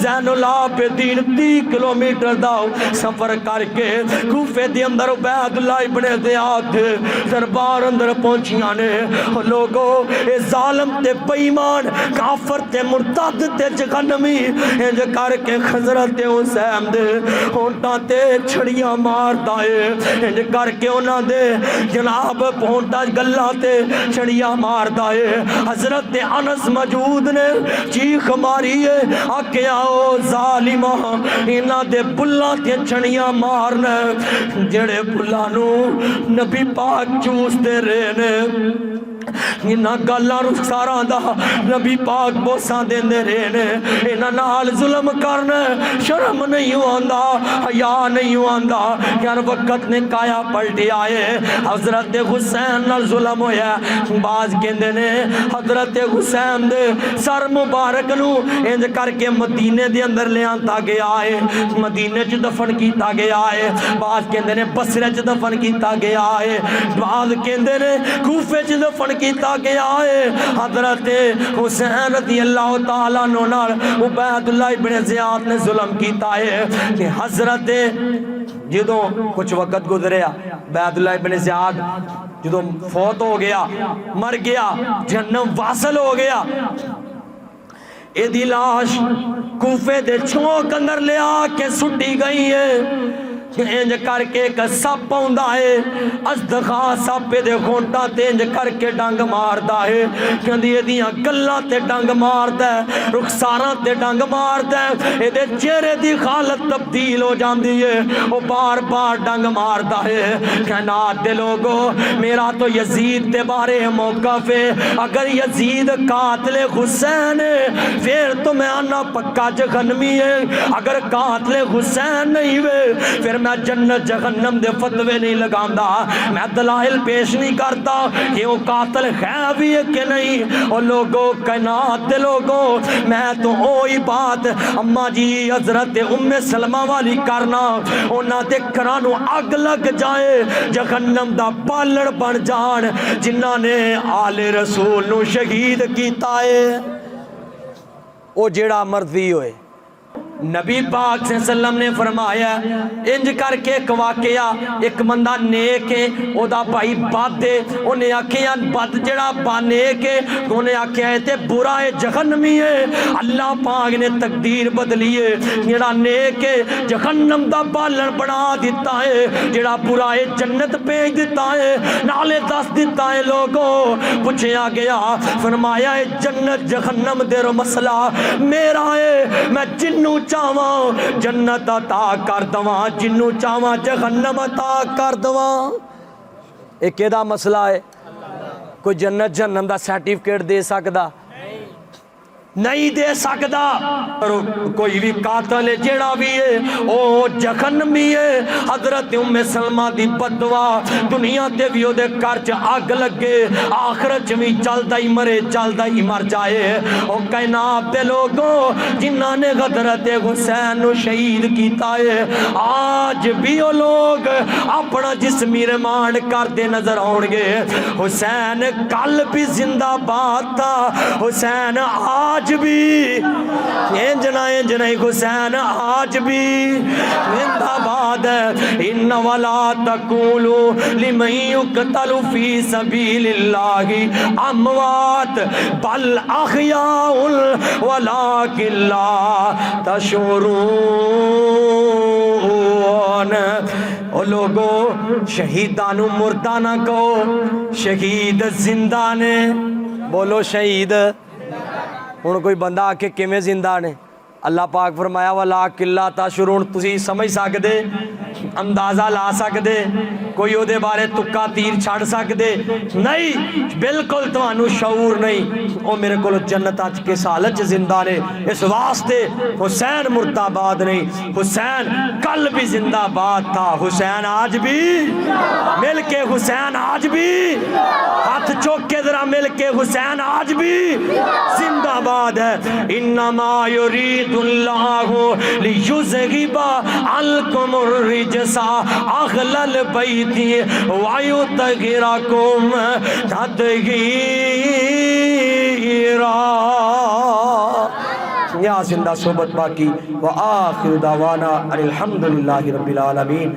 زین العابدین 30 کلومیٹر دا سفر کر کے کوفے دے اندر عبید اللہ ابن زیاد دربار اندر پہنچیاں نے. لوگوں اے ظالم تے بےایمان کافر تے مرتد تے جہنمی انج کر کے حضرت حسین دے ہونٹاں تے چھڑیاں ماردا ہے, انج کر کے انہاں دے جناب ہونٹاں گلاں تے چھڑیاں ماردا ہے. حضرت انس موجود نے چیخ ماری ہے آکھیا او ظالماں انہاں دے بلاں تے چھڑیاں مارنا جڑے بلاں نو نبی پاک چوس دے رہے نے. انہاں گلاں رخساراں دا نبی پاک بوساں دیندے رہے نے. انہاں نال ظلم کرنا شرم نہیں آندا, حیا نہیں آندا. یار وقت نے کایا پلٹی آئے, حضرت حسین نال ظلم ہویا. بعض کہندے نے حضرت حسین دے سر مبارک نو انج کر کے مدینے دے اندر لے آندا گیا ہے, مدینے چ دفن کیتا گیا ہے. بعض کہندے نے بصرے چ دفن کیتا گیا ہے, بعض کہندے نے کوفے چ دفن کیتا گیا ہے. حضرت حسین رضی اللہ تعالیٰ عنہ نال عبید اللہ ابن زیاد نے ظلم کیتا ہے. کہ حضرت جدوں کچھ وقت گزریا عبید اللہ ابن زیاد جدوں فوت ہو گیا, مر گیا, جہنم واصل ہو گیا, اے دی لاش کوفے دے چوک اندر لے آ کے سٹی گئی ہے. انج کر کے ایک سپ آوندا ہے ازدخا سپ دے ہونٹاں تے انج کر کے ڈنگ ماردا ہے کہندی ایدیاں گلاں تے ڈنگ ماردا ہے رخساراں تے ڈنگ ماردا ہے ایدے چہرے دی حالت تبدیل ہو جاندی ہے او بار بار ڈنگ ماردا ہے کائنات دے لوگو میرا تو یزید دے بارے موقف ہے اگر یزید قاتل حسین ہے پھر تو میں آنا پکا جہنمی ہے اگر قاتل حسین نہیں ہوئے پھر میں جنت جہنم دے فتوے نہیں لگاندہ میں دلائل پیش نہیں کرتا کہ وہ قاتل ہے بھی ہے کہ نہیں اور لوگوں کائنات دے لوگوں میں تو اوہی بات اماں جی حضرت ام سلمہ والی کرنا انہاں دے کرانو اگ لگ جائے جہنم دا بالڑ بن جان جنہاں نے آل رسول نو شہید کیتا ہے او جیڑا مرضی ہوئے نبی پاک صلی اللہ علیہ وسلم نے فرمایا انج کر کے ایک واقعہ ایک بندہ نیک ہے او دا بھائی بد ہے انہیں آکھیا بد جڑا با نیک ہے انہیں آکھیا ہے تے برا ہے جہنمی ہے اللہ پاک نے تقدیر بدلی ہے جڑا نیک ہے جہنم دا بالن بنا دیتا ہے جڑا برا ہے جنت بھیج دیتا ہے نالے دس دیتا ہے لوگوں پوچھا گیا فرمایا ہے جنت جہنم دے رو مسئلہ میرا ہے میں جنوں چاہواں جنت عطا کر دواں جنوں چاہواں جہنم عطا کر دواں ایک دا مسئلہ ہے کوئی جنت جہنم دا سرٹیفکیٹ دے سکدا نہیں دے سکدا کوئی بھی قاتل جیڑا بھی ہے او جہنمی ہے حضرت ام سلمہ دی بدوا دنیا تے بھی او دے گھر چ اگ لگے آخرت بھی چلدا ہی مرے چلدا ہی مر جائے او کائنات دے لوگوں جنہاں نے حضرت حسین نو شہید کیتا ہے آج بھی او لوگ اپنا جسم رمان کردے نظر آن گے حسین کل بھی زندہ باد تھا حسین آج بھی انجنا حسین آج بھی زندہ باد ہے ان ولا تقولوا لمن يقتل في سبيل الله اموات بل احياء ولكن لا تشعرون او لوگو شہیدانو مردہ نہ کہو شہید زندہ نے بولو شہید ہن کوئی بندہ آکے کیویں زندہ نے اللہ پاک فرمایا وَلَٰكِن لَا تَشْعُرُونَ تسی سمجھ سکدے اندازہ لا سکدے کوئی او دے بارے تکا تیر چھڑ سکدے نہیں بالکل تانوں شعور نہیں او میرے کول جنت اچ کے سالت زندہ نے اس واسطے حسین مردہ باد نہیں حسین کل بھی زندہ باد تھا حسین آج بھی مل کے حسین آج بھی ہاتھ چوک کے ذرا مل کے حسین آج بھی زندہ باد ہے انما یرید اللہ لیذہب عنکم الرجس اہل البیت ویطہرکم تطہیرا یا زندہ صحبت باقی وآخر دعوانا الحمدللہ رب العالمین.